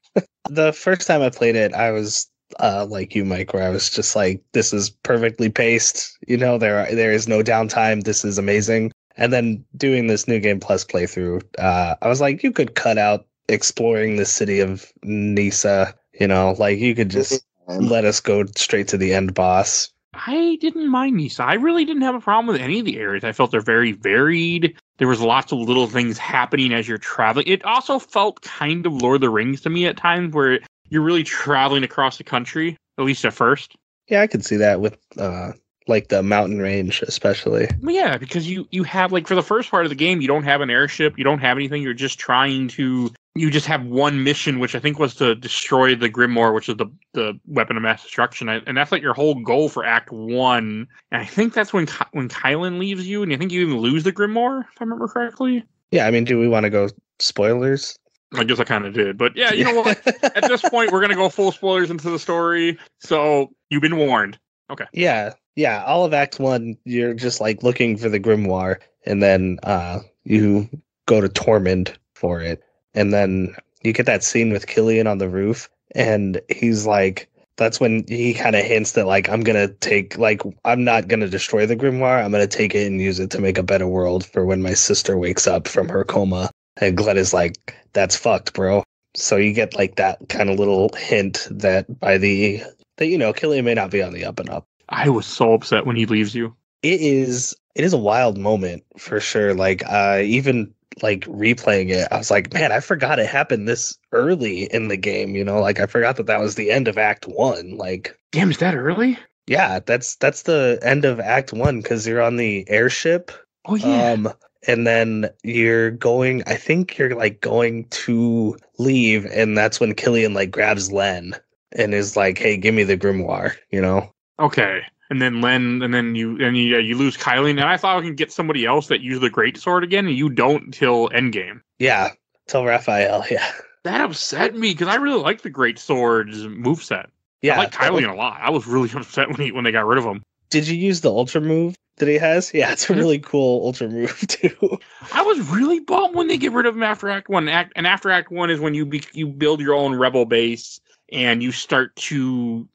The first time I played it, I was like you, Mike, where I was just like, this is perfectly paced. There is no downtime. This is amazing. And then doing this New Game Plus playthrough, I was like, you could cut out exploring the city of Nisa. You could just let us go straight to the end boss. I didn't mind Nisa. I really didn't have a problem with any of the areas. I felt they're very varied. There was lots of little things happening as you're traveling. It also felt kind of Lord of the Rings to me at times, where you're really traveling across the country, at least at first. Yeah, I could see that with the mountain range, especially. Yeah, because you have, for the first part of the game, you don't have an airship, you don't have anything, you're just you just have one mission, which I think was to destroy the Grimoire, which is the weapon of mass destruction, and that's your whole goal for Act 1. And I think that's when Kylan leaves you, and I think you even lose the Grimoire, if I remember correctly. Yeah, I mean, do we want to go spoilers? I guess I kind of did, but yeah, you know what? At this point, we're going to go full spoilers into the story, so you've been warned. Okay. Yeah, all of Act 1, you're just looking for the Grimoire, and then you go to Tormund for it, and then you get that scene with Killian on the roof, and he's that's when he kind of hints that I'm going to take, I'm not going to destroy the Grimoire, I'm going to take it and use it to make a better world for when my sister wakes up from her coma. And Glenn is like, that's fucked, bro. So you get that kind of little hint that Killian may not be on the up and up. I was so upset when he leaves you. It is a wild moment for sure. Even like replaying it, I was like, man, I forgot it happened this early in the game, you know, like I forgot that was the end of Act 1. Like, Damn, is that early? yeah, that's the end of Act 1 because you're on the airship. Oh yeah. And then I think you're like going to leave, and that's when Killian like grabs Len and is like, hey, give me the grimoire, you know? Okay. And then Len, and then you lose Kylie, and I thought I could get somebody else that used the great sword again, and you don't until endgame. Yeah, tell Raphael, yeah. That upset me because I really like the great sword's moveset. Yeah, I like Kylie a lot. I was really upset when they got rid of him. Did you use the ultra move that he has? Yeah, it's a really cool ultra move too. I was really bummed when they get rid of him after Act 1. And after Act 1 is when you build your own rebel base and you start to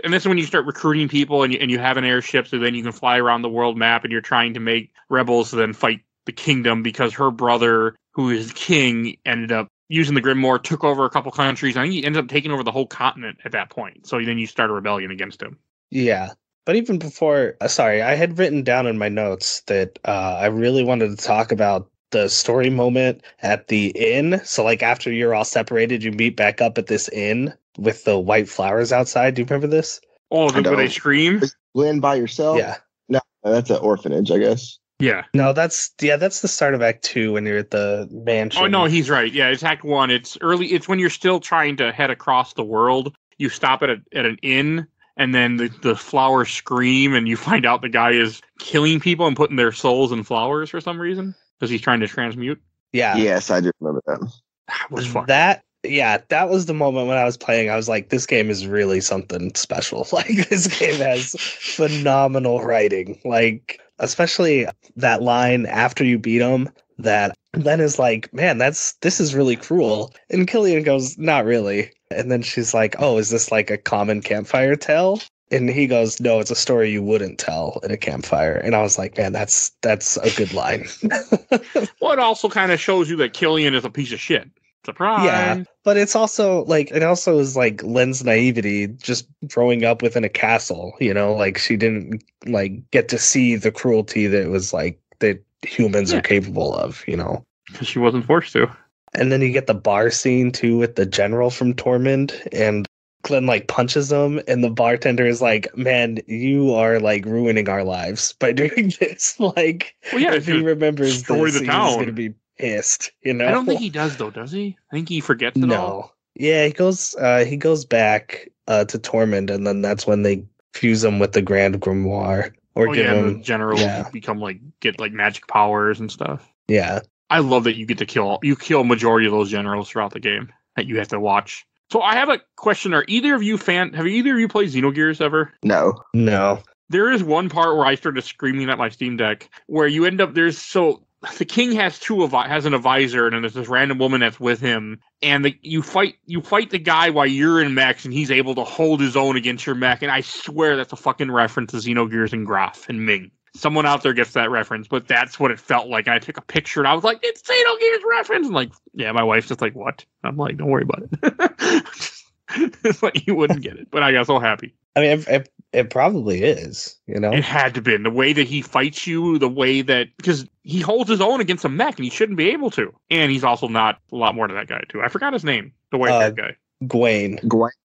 and this is when you start recruiting people and you have an airship, so then you can fly around the world map and you're trying to make rebels to then fight the kingdom because her brother, who is king, ended up using the Grimoire, took over a couple countries. I think he ended up taking over the whole continent at that point. So then you start a rebellion against him. Yeah. But even before, sorry, I had written down in my notes that I really wanted to talk about the story moment at the inn. So like after you're all separated, you meet back up at this inn with the white flowers outside. Do you remember this? Oh, where they scream? Glenn by yourself? Yeah. No, that's an orphanage, I guess. Yeah. No, that's the start of Act 2 when you're at the mansion. Oh no, he's right. Yeah, it's Act 1. It's early. It's when you're still trying to head across the world. You stop at an inn. And then the flowers scream, and you find out the guy is killing people and putting their souls in flowers for some reason because he's trying to transmute. Yeah. Yes, I do remember that. That was fun. That was the moment when I was playing. I was like, this game is really something special. Like, this game has phenomenal writing. Like, especially that line after you beat him, that then is like, man, this is really cruel. And Killian goes, not really. And then she's like, oh, is this like a common campfire tale? And he goes, no, it's a story you wouldn't tell in a campfire. And I was like, man, that's a good line. Well, it also kind of shows you that Killian is a piece of shit. Surprise. Yeah, but it's also like, it also is like Len's naivety just growing up within a castle, you know, like she didn't like get to see the cruelty that was like that humans are capable of, you know. Because she wasn't forced to. And then you get the bar scene too with the general from Tormund, and Glenn like punches him, and the bartender is like, man, you are like ruining our lives by doing this. Like, well, yeah, if he remembers destroy this, the he's town. going to be pissed, you know? I don't think he does, though, does he? I think he forgets it all. Yeah, he goes back to Tormund, and then that's when they fuse him with the Grand Grimoire. Or give him the generals become get magic powers and stuff. Yeah. I love that you get to kill a majority of those generals throughout the game that you have to watch. So I have a question. Have either of you played Xenogears ever? No. There is one part where I started screaming at my Steam Deck where you end up the king has an advisor, and then there's this random woman that's with him, and you fight the guy while you're in mechs, and he's able to hold his own against your mech, and I swear that's a fucking reference to Xenogears and Graf and Ming. Someone out there gets that reference, but that's what it felt like. I took a picture and I was like, it's Xenogears reference. And like, yeah, my wife's just like, what? I'm like, don't worry about it. It's like you wouldn't get it, but I got so happy. I mean, it probably is, you know? It had to be. The way that he fights you, because he holds his own against a mech and he shouldn't be able to. And he's also not a lot more to that guy, too. I forgot his name, the white-haired guy. Gawain.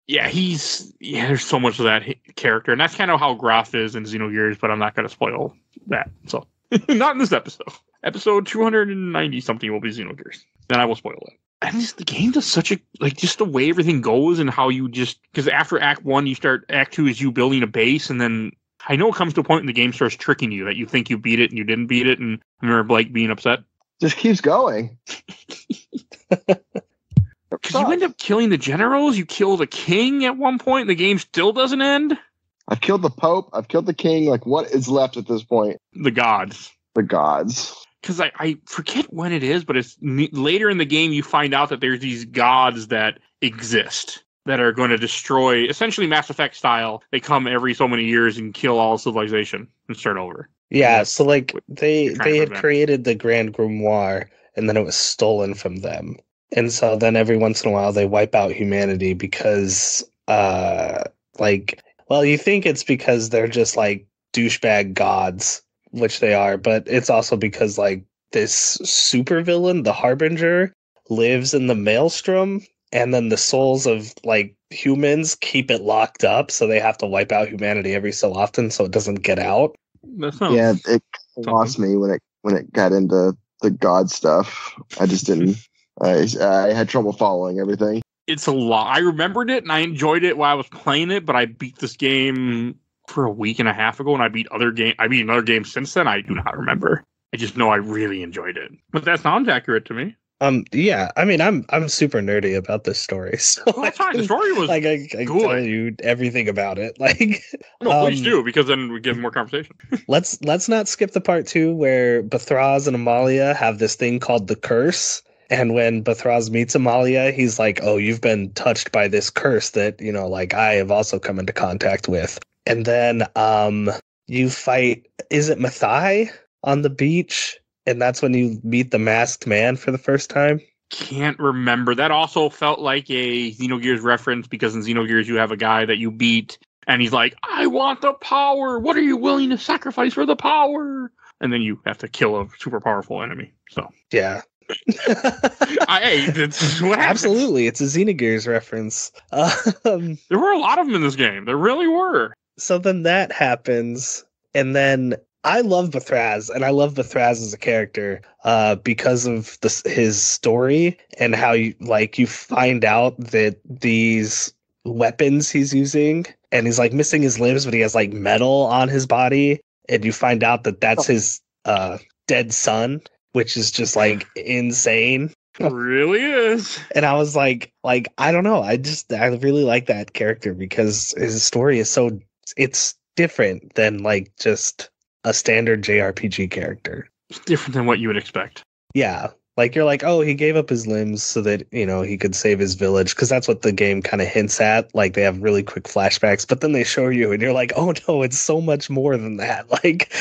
Yeah, there's so much of that character. And that's kind of how Graf is in Xenogears, but I'm not going to spoil that. So, not in this episode. Episode 290-something will be Xenogears. Then I will spoil it. And the game does such just the way everything goes and how you because after Act 1, you start, Act 2 is you building a base, and then I know it comes to a point in the game starts tricking you that you think you beat it and you didn't beat it, and I remember Blake being upset. Just keeps going. Because you end up killing the generals, you kill the king at one point, and the game still doesn't end. I've killed the Pope, I've killed the king, like what is left at this point? The gods. The gods. Because I forget when it is, but it's later in the game you find out that there's these gods that exist that are going to destroy, essentially Mass Effect style. They come every so many years and kill all civilization and start over. Yeah, so like they had created the Grand Grimoire, and then it was stolen from them. And so then every once in a while they wipe out humanity because, you think it's because they're just like douchebag gods, which they are, but it's also because like this supervillain, the Harbinger, lives in the Maelstrom, and then the souls of like humans keep it locked up, so they have to wipe out humanity every so often so it doesn't get out. That sounds Yeah, it lost me when it got into the god stuff. I just didn't. I had trouble following everything. It's a lot. I remembered it and I enjoyed it while I was playing it, but I beat this game for a week and a half ago, and I beat another game since then. I do not remember. I just know I really enjoyed it. But that sounds accurate to me. Yeah, I mean, I'm super nerdy about this story, so Well, that's fine. The story was like I can tell you everything about it. Like, no, please do, because then we give more conversation. let's not skip the part 2 where Bathraz and Amalia have this thing called the curse. And when Bathraz meets Amalia, he's like, "Oh, you've been touched by this curse that, you know, like I have also come into contact with." And then you fight, is it Mathai on the beach? And that's when you meet the masked man for the first time? Can't remember. That also felt like a Xenogears reference, because in Xenogears you have a guy that you beat and he's like, "I want the power. What are you willing to sacrifice for the power?" And then you have to kill a super powerful enemy. So Yeah. It's what happens. Absolutely. It's a Xenogears reference. There were a lot of them in this game. There really were. So then that happens, and then I love Bathraz, and I love Bathraz as a character because of his story and how you find out that these weapons he's using, and he's like missing his limbs, but he has like metal on his body, and you find out that that's his dead son, which is just like insane. It really is. And I was like, I don't know. I really like that character because his story is it's different than like just a standard JRPG character. It's different than what you would expect. Yeah. Like you're like, oh, he gave up his limbs so that, you know, he could save his village. Cause that's what the game kind of hints at. Like they have really quick flashbacks, but then they show you and you're like, oh no, it's so much more than that. Like,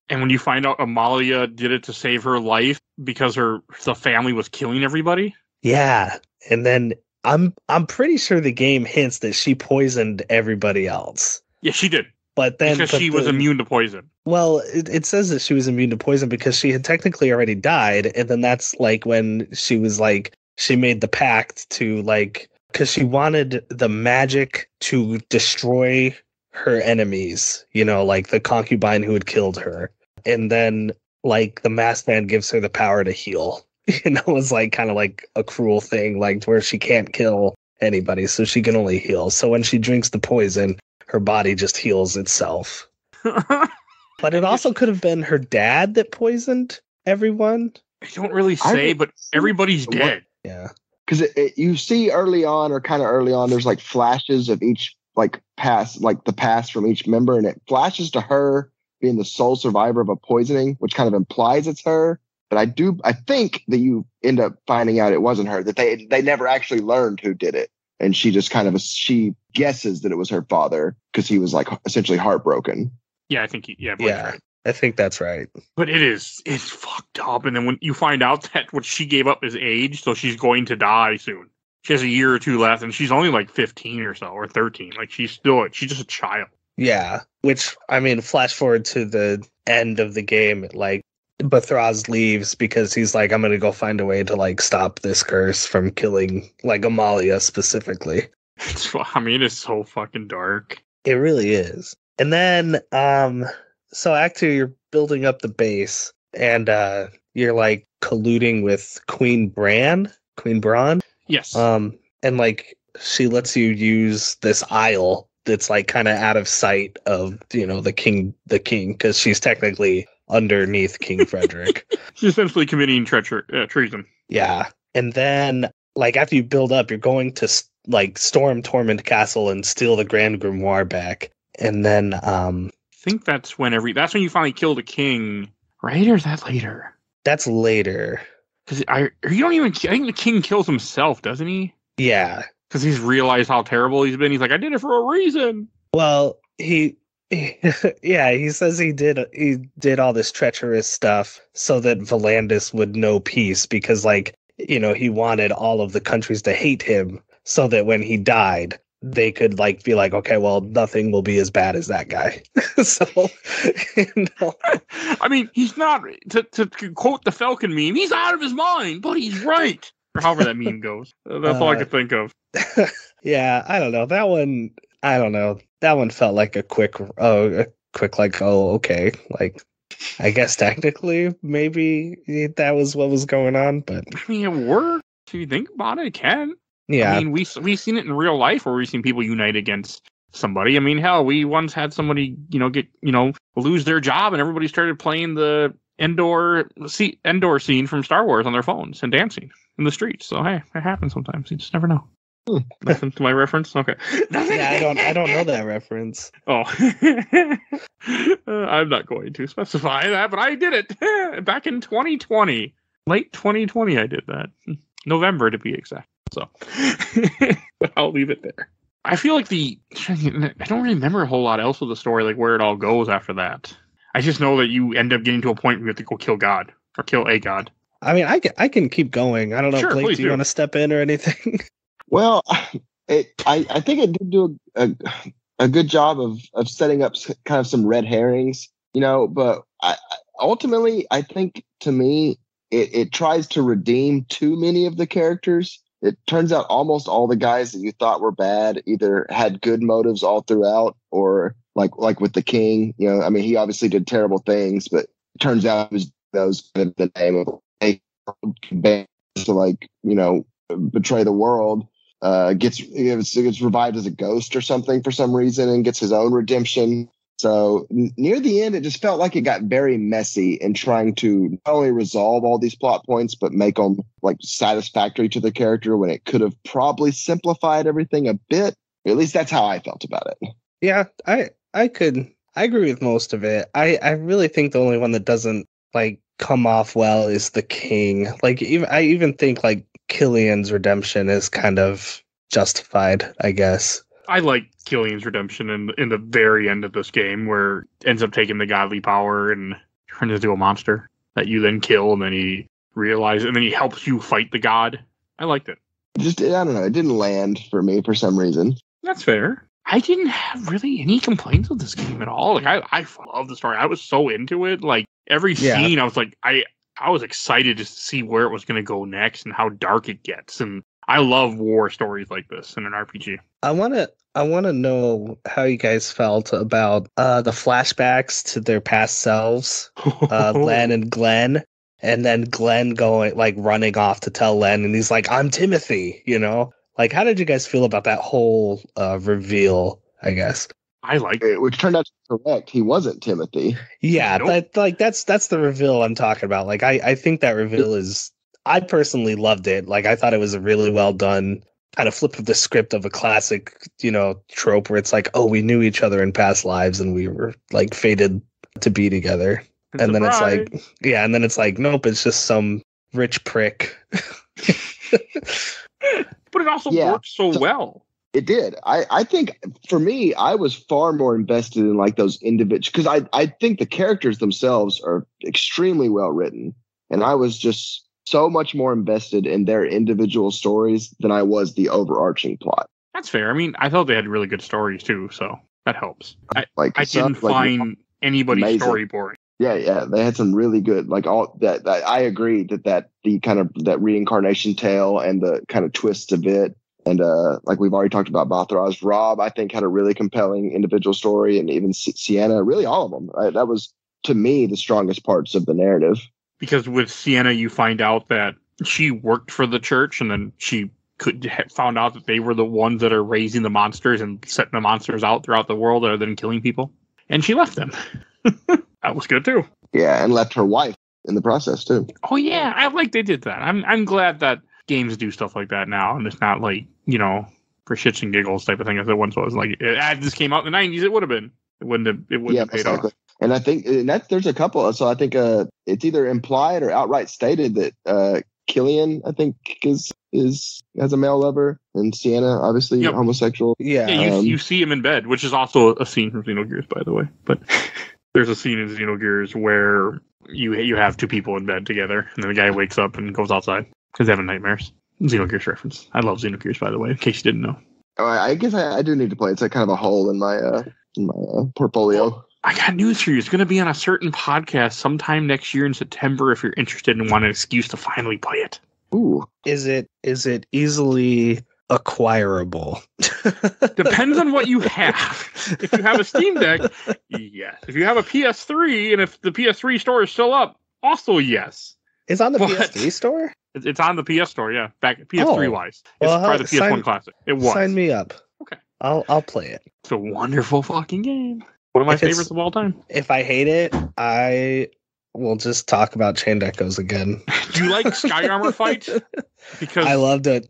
and when you find out Amalia did it to save her life because the family was killing everybody. Yeah. And then I'm pretty sure the game hints that she poisoned everybody else. Yeah, she did. But then because she was immune to poison. Well, it says that she was immune to poison because she had technically already died. And then that's like when she was like, she made the pact to like, because she wanted the magic to destroy her enemies, you know, like the concubine who had killed her. And then like the masked man gives her the power to heal. You know, it's like kind of like a cruel thing, like where she can't kill anybody, so she can only heal. So when she drinks the poison, her body just heals itself. But it also could have been her dad that poisoned everyone. I don't really say, but everybody's dead. Yeah. Because you see early on, or kind of early on, there's like flashes of each like past, like the past from each member, and it flashes to her being the sole survivor of a poisoning, which kind of implies it's her. But I think that you end up finding out it wasn't her, that they never actually learned who did it. And she just she guesses that it was her father because he was like essentially heartbroken. Yeah, I think right. I think that's right. But it's fucked up. And then when you find out that what she gave up is age, so she's going to die soon. She has a year or two left, and she's only like 15 or so, or 13. Like she's just a child. Yeah, which, I mean, flash forward to the end of the game, like, Bathraz leaves because he's like, I'm going to go find a way to, like, stop this curse from killing, like, Amalia specifically. It's so fucking dark. It really is. And then, so Act 2, you're building up the base, and you're, like, colluding with Queen Bran? Yes. And, like, she lets you use this isle that's like kind of out of sight of, you know, the king, because she's technically underneath King Frederick. She's essentially committing treason. Yeah. And then like after you build up, you're going to like storm Tormund Castle and steal the Grand Grimoire back. And then I think that's when you finally kill the king, right? Or is that later? That's later. Because I think the king kills himself, doesn't he? Yeah. Because he's realized how terrible he's been. He's like, I did it for a reason. Well, he says he did all this treacherous stuff so that Volandis would know peace because, like, you know, he wanted all of the countries to hate him so that when he died, they could like be like, okay, well, nothing will be as bad as that guy. So, you know. I mean, he's not, to quote the Falcon meme, he's out of his mind, but he's right. Or however that meme goes. That's all I could think of. Yeah, I don't know. That one, I don't know. That one felt like a quick like, oh, okay. Like, I guess technically maybe that was what was going on, but I mean, it worked. If you think about it, it can. yeah. I mean, we've seen it in real life where we've seen people unite against somebody. I mean, hell, we once had somebody, lose their job, and everybody started playing the Endor scene from Star Wars on their phones and dancing in the streets. So hey, it happens sometimes. You just never know. Nothing to my reference. Okay. Yeah, I don't know that reference. Oh, I'm not going to specify that, but I did it back in 2020, late 2020. I did that, November to be exact. So, but I'll leave it there. I feel like I don't remember a whole lot else of the story, like where it all goes after that. I just know that you end up getting to a point where you have to go kill God or kill a god. I mean, I can keep going. I don't know, Sure, Blake, do you want to step in or anything? Well, I think it did do a good job of setting up kind of some red herrings, but ultimately, I think to me, it tries to redeem too many of the characters. It turns out almost all the guys that you thought were bad either had good motives all throughout, or like with the king, I mean, he obviously did terrible things, but it turns out it was those kind of the name of to betray the world. Gets revived as a ghost or something for some reason and gets his own redemption. So near the end, it just felt like it got very messy in trying to not only resolve all these plot points, but make them like satisfactory to the character when it could have probably simplified everything a bit. At least that's how I felt about it. Yeah, I agree with most of it. I really think the only one that doesn't like come off well is the king. Like I even think like Killian's redemption is kind of justified, I guess. I like Killian's redemption in the very end of this game, where it ends up taking the godly power and turns into a monster that you then kill, and then he realizes, and then he helps you fight the god. I liked it. I don't know. It didn't land for me for some reason. That's fair. I didn't have really any complaints with this game at all. Like I love the story. I was so into it. Like every scene, I was like, I was excited to see where it was going to go next and how dark it gets. And I love war stories like this in an RPG. I want to know how you guys felt about the flashbacks to their past selves, Len and Glenn, and then Glenn running off to tell Len, and he's like, "I'm Timothy," Like, how did you guys feel about that whole reveal, I guess? I like it. Which turned out to be correct. He wasn't Timothy. Yeah, Nope. that's the reveal I'm talking about. Like, I think that reveal is... I personally loved it. Like, I thought it was a really well done kind of flip of the script of a classic, trope where it's like, oh, we knew each other in past lives and we were, like, fated to be together. And then it's like... Yeah, and then it's like, nope, it's just some rich prick. But it also works so well. It did. I think for me, I was far more invested in like those individuals, because I think the characters themselves are extremely well written. And I was just so much more invested in their individual stories than I was the overarching plot. That's fair. I mean, I thought they had really good stories too, so that helps. I didn't like, find anybody's amazing. story boring. Yeah, they had some really good, like all that. I agree that the kind of that reincarnation tale and the kind of twists of it, and like we've already talked about Bathraz, Rob, I think had a really compelling individual story, and even Sienna, really all of them. That was to me the strongest parts of the narrative. Because with Sienna, you find out that she worked for the church, and then she found out that they were the ones that are raising the monsters and setting the monsters out throughout the world, other than killing people, and she left them. That was good too. Yeah, and left her wife in the process too. Oh yeah, I like they did that. I'm glad that games do stuff like that now, and it's not like for shits and giggles type of thing as it once was. Like as this came out in the 90s, it would have been. It wouldn't have paid off. And I think there's a couple. So I think it's either implied or outright stated that Killian, I think, is has a male lover, and Sienna, obviously, homosexual. Yeah, you see him in bed, which is also a scene from Xenogears, by the way. But there's a scene in Xenogears where you have two people in bed together, and then the guy wakes up and goes outside because they're having nightmares. Xenogears reference. I love Xenogears, by the way, in case you didn't know. Oh, I guess I do need to play. It's like kind of a hole in my portfolio. I got news for you. It's going to be on a certain podcast sometime next year in September if you're interested and want an excuse to finally play it. Ooh. Is it easily acquirable? Depends on what you have. If you have a Steam Deck, yes. If you have a PS3 and if the PS3 store is still up, also yes. It's on the PS3 store? It's on the PS store, yeah. Back PS3 wise. It's well, part of the PS1 Classic. It was. Sign me up. Okay. I'll play it. It's a wonderful fucking game. One of my favorites of all time. If I hate it, I will just talk about Chained Echoes again. Do you like Sky Armor Fight? Because I loved it.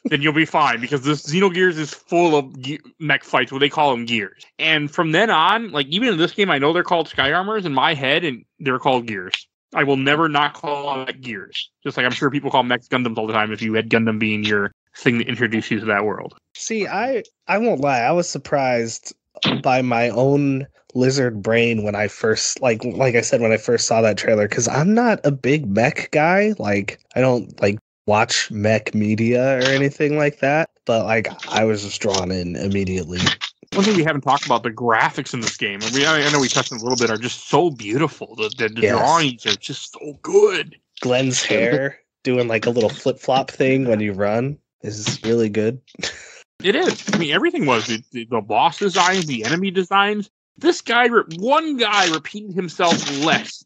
Then you'll be fine, because this Xenogears is full of mech fights, what they call them gears. And from then on, like even in this game, I know they're called Sky Armors in my head, and they're called gears. I will never not call them gears. Just like I'm sure people call mechs Gundams all the time if you had Gundam being your thing to introduce you to that world. See, I won't lie. I was surprised by my own lizard brain when I first, like I said, when I first saw that trailer, because I'm not a big mech guy. Like, I don't like watch mech media or anything like that, but like I was just drawn in immediately. One thing we haven't talked about, the graphics in this game, and I know we touched on it a little bit, are just so beautiful. The drawings are just so good. Glenn's hair doing like a little flip-flop thing when you run is really good. It is. I mean, everything was. The boss designs, the enemy designs. This guy, one guy repeated himself less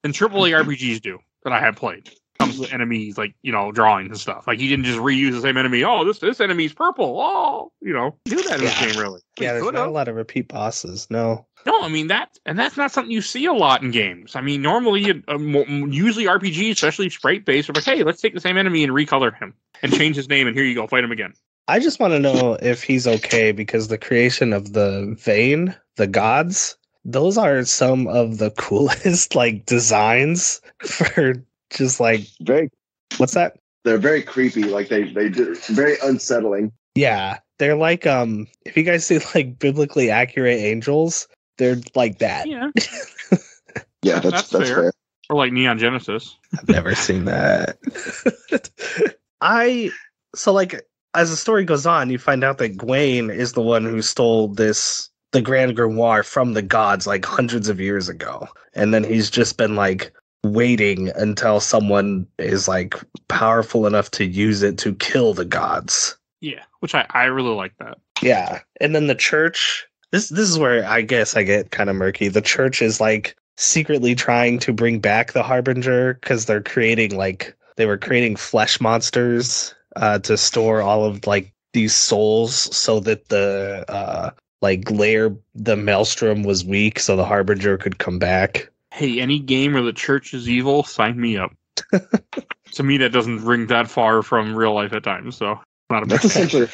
than AAA RPGs do that I have played. Comes with enemies, like, drawings and stuff. Like, he didn't just reuse the same enemy. Oh, this enemy's purple. Oh, do that in this game, really. Yeah, there's not a lot of repeat bosses. No, I mean, that's not something you see a lot in games. I mean, normally, usually RPGs, especially sprite-based, are like, hey, let's take the same enemy and recolor him and change his name, and here you go, fight him again. I just want to know if he's okay, because the creation of the Vane, the gods, those are some of the coolest, like, designs for just, like... What's that? They're very creepy. Like, they do very unsettling. Yeah. They're like, if you guys see, like, biblically accurate angels, they're like that. Yeah. Yeah, that's fair. Or like Neon Genesis. I've never seen that. So, like, as the story goes on, you find out that Gwaine is the one who stole the Grand Grimoire from the gods, like, hundreds of years ago. And then he's just been, like, waiting until someone is, like, powerful enough to use it to kill the gods. Yeah, which I really like that. Yeah. And then the church, this is where I guess I get kind of murky. The church is, like, secretly trying to bring back the Harbinger because they were creating flesh monsters to store all of, like, these souls so that the Maelstrom was weak so the Harbinger could come back. Hey, any game where the church is evil, sign me up. To me, that doesn't ring that far from real life at times, so not a big. That's essentially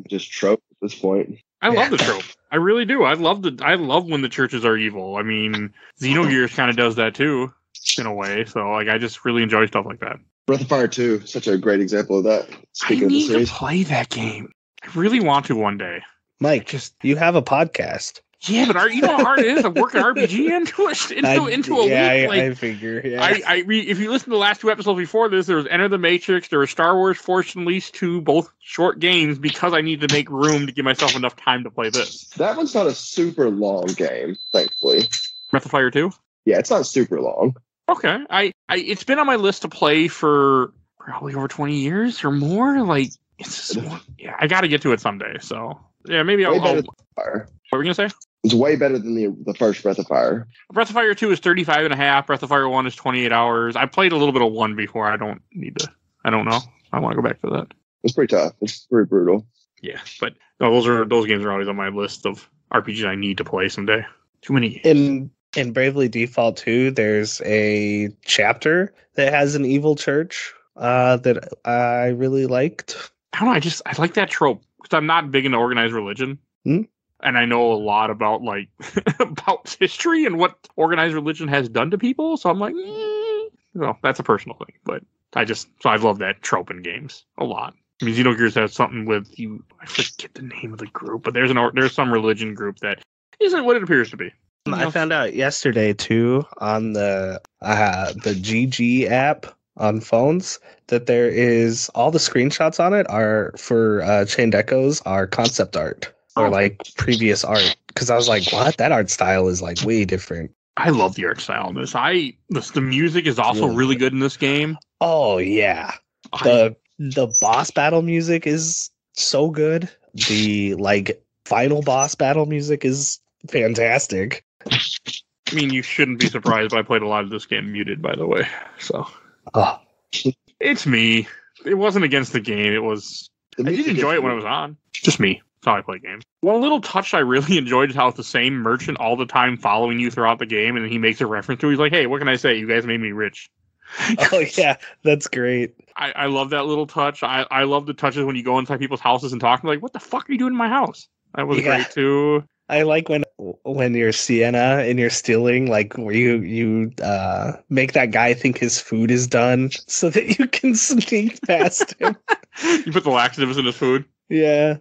just trope at this point. I love the trope. I really do. I love when the churches are evil. I mean, Xenogears kind of does that too, in a way. So, like, I just really enjoy stuff like that. Breath of Fire 2, such a great example of that. Speaking I of the need series, to play that game. I really want to one day. Mike, you have a podcast. Yeah, but you know how hard it is to work an RPG into a week? Like, I figure, yeah. If you listen to the last two episodes before this, there was Enter the Matrix, there was Star Wars Force Unleashed 2, both short games, because I need to make room to give myself enough time to play this. that one's not a super long game, thankfully. Breath of Fire 2? Yeah, it's not super long. Okay. It's been on my list to play for probably over 20 years or more. Like, I got to get to it someday. So, yeah, maybe I'll... Better than Fire. What were we going to say? It's way better than the first Breath of Fire. Breath of Fire 2 is 35 and a half. Breath of Fire 1 is 28 hours. I played a little bit of 1 before. I don't know. I want to go back to that. It's pretty tough. It's pretty brutal. Yeah, but no, those games are always on my list of RPGs I need to play someday. Too many. In Bravely Default 2, there's a chapter that has an evil church that I really liked. I don't know. I like that trope because I'm not big into organized religion. And I know a lot about, like, about history and what organized religion has done to people. So I'm like, well, that's a personal thing. But I love that trope in games a lot. I mean, Xenogears has something with I forget the name of the group, but there's some religion group that isn't what it appears to be. I found out yesterday too on the GG app on phones, that there is all the screenshots on it are for Chained Echoes are concept art or like previous art. Because I was like, what? That art style is like way different. I love the art style in this. The music is also really good in this game. Oh yeah, the boss battle music is so good. The like final boss battle music is fantastic. I mean, you shouldn't be surprised, but I played a lot of this game muted, by the way. So, it's me. It wasn't against the game. It was. I did enjoy it when it was on. Just me. That's how I play games. One little touch I really enjoyed is how it's the same merchant all the time following you throughout the game, and then he makes a reference to it. He's like, "Hey, what can I say? You guys made me rich." Oh yeah, that's great. I love that little touch. I love the touches when you go inside people's houses and talk. I'm like, "What the fuck are you doing in my house?" That was great too. I like when you're Sienna and you're stealing, like where you make that guy think his food is done so that you can sneak past him. You put the laxatives in his food. Yeah.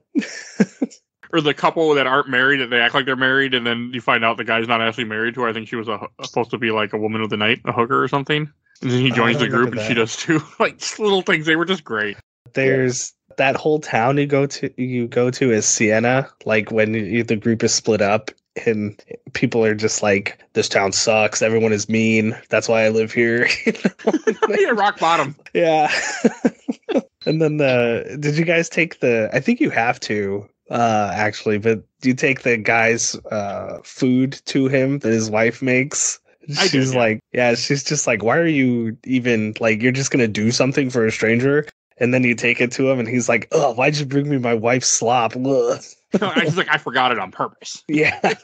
Or the couple that aren't married, that they act like they're married, and then you find out the guy's not actually married to her. I think she was supposed to be like a woman of the night, a hooker or something. And then he joins the group and she does too. Like little things, they were just great. There's that whole town you go to is Sienna, like when the group is split up and people are just like, this town sucks, everyone is mean, that's why I live here. Yeah, rock bottom. Yeah. And then did you guys take I think you have to actually, but do you take the guy's food to him that his wife makes? She's just like, why are you even like, you're just gonna do something for a stranger? And then you take it to him and he's like, oh, why'd you bring me my wife's slop? He's like, I forgot it on purpose. Yeah.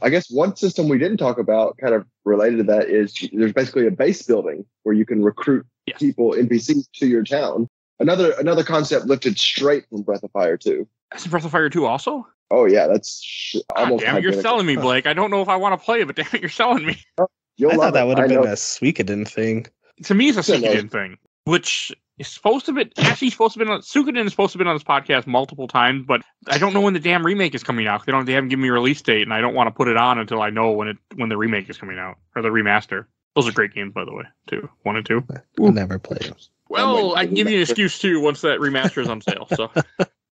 I guess one system we didn't talk about kind of related to that is there's basically a base building where you can recruit people, NPCs, to your town. Another concept lifted straight from Breath of Fire 2. That's in Breath of Fire 2 also? Oh, yeah. That's almost damn it, you're selling me, Blake. I don't know if I want to play it, but damn it, you're selling me. I thought that would have been a Suikoden thing. To me, it's a Suikoden thing, which is supposed to be Suikoden is supposed to be on this podcast multiple times, but I don't know when the damn remake is coming out. They haven't given me a release date, and I don't want to put it on until I know when the remake is coming out, or the remaster. Those are great games, by the way, too. 1 and 2. I never played them. Well, I can give you an excuse too once that remaster is on sale. So,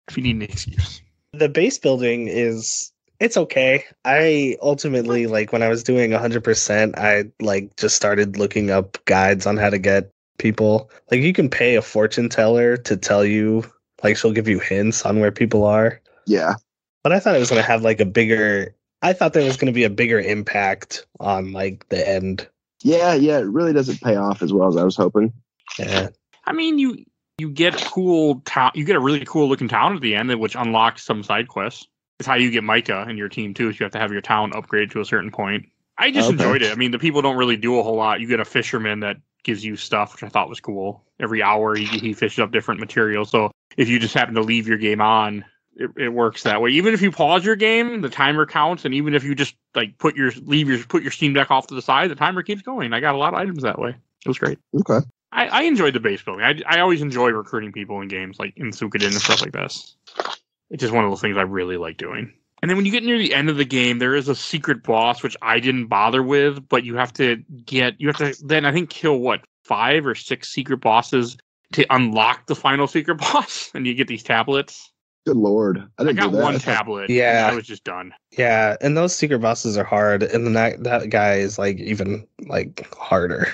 if you need an excuse, the base building it's okay. I ultimately, like, when I was doing 100%, I like just started looking up guides on how to get people. Like, you can pay a fortune teller to tell you, like, she'll give you hints on where people are. Yeah. But I thought it was going to have like I thought there was going to be a bigger impact on like the end. Yeah, it really doesn't pay off as well as I was hoping. Yeah. I mean, you get a cool town. You get a really cool looking town at the end, which unlocks some side quests. It's how you get Micah in your team too. So you have to have your town upgrade to a certain point. I just enjoyed it. I mean, the people don't really do a whole lot. You get a fisherman that gives you stuff, which I thought was cool. Every hour he fishes up different materials. So if you just happen to leave your game on, it works that way. Even if you pause your game, the timer counts, and even if you just like put your Steam Deck off to the side, the timer keeps going. I got a lot of items that way. It was great. Okay. I enjoyed the base building. I always enjoy recruiting people in games like in Suikoden and stuff like this. It's just one of those things I really like doing. And then when you get near the end of the game, there is a secret boss, which I didn't bother with, but you have to then I think kill 5 or 6 secret bosses to unlock the final secret boss, and you get these tablets. Good Lord. I got one tablet. Yeah. And I was just done. Yeah, and those secret bosses are hard, and then that guy is like even like harder.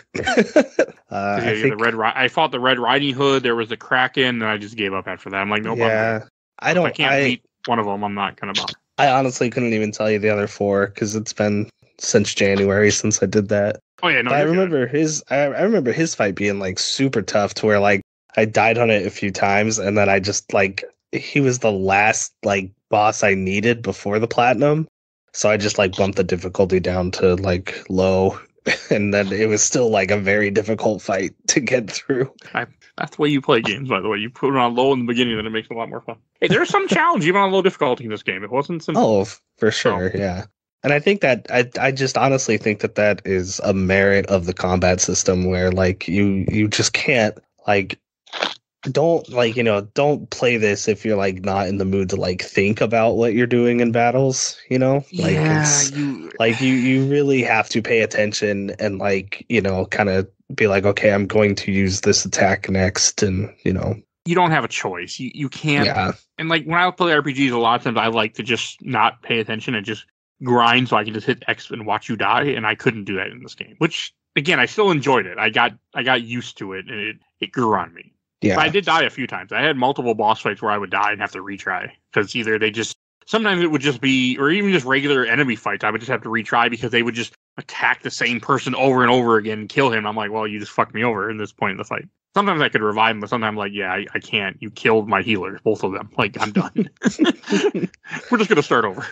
I fought the Red Riding Hood. There was the Kraken, and I just gave up after that. I'm like, nope. Yeah, if I can't beat one of them, I'm not gonna bother. I honestly couldn't even tell you the other 4 because it's been since January since I did that. Oh yeah, no. I remember his fight being like super tough to where like I died on it a few times, and then I just like he was the last like boss I needed before the platinum, so I just like bumped the difficulty down to like low, and then it was still like a very difficult fight to get through. That's the way you play games, by the way. You put it on low in the beginning, then it makes it a lot more fun. Hey, there's some challenge even on low difficulty in this game. It wasn't simple. Oh, for sure, yeah. And I think that I just honestly think that is a merit of the combat system where like you just can't like don't don't play this if you're like not in the mood to like think about what you're doing in battles, like you really have to pay attention and like, kind of be like, okay, I'm going to use this attack next. And, you don't have a choice. You can't. Yeah. And like when I play RPGs, a lot of times I like to just not pay attention and just grind so I can just hit X and watch you die. And I couldn't do that in this game, which again, I still enjoyed it. I got used to it and it grew on me. Yeah. But I did die a few times. I had multiple boss fights where I would die and have to retry because either sometimes it would just be, or even just regular enemy fights, I would just have to retry because they would just attack the same person over and over again and kill him. I'm like, well, you just fucked me over in this point in the fight. Sometimes I could revive him, but sometimes like, yeah, I can't. You killed my healers, both of them. Like, I'm done. We're just going to start over.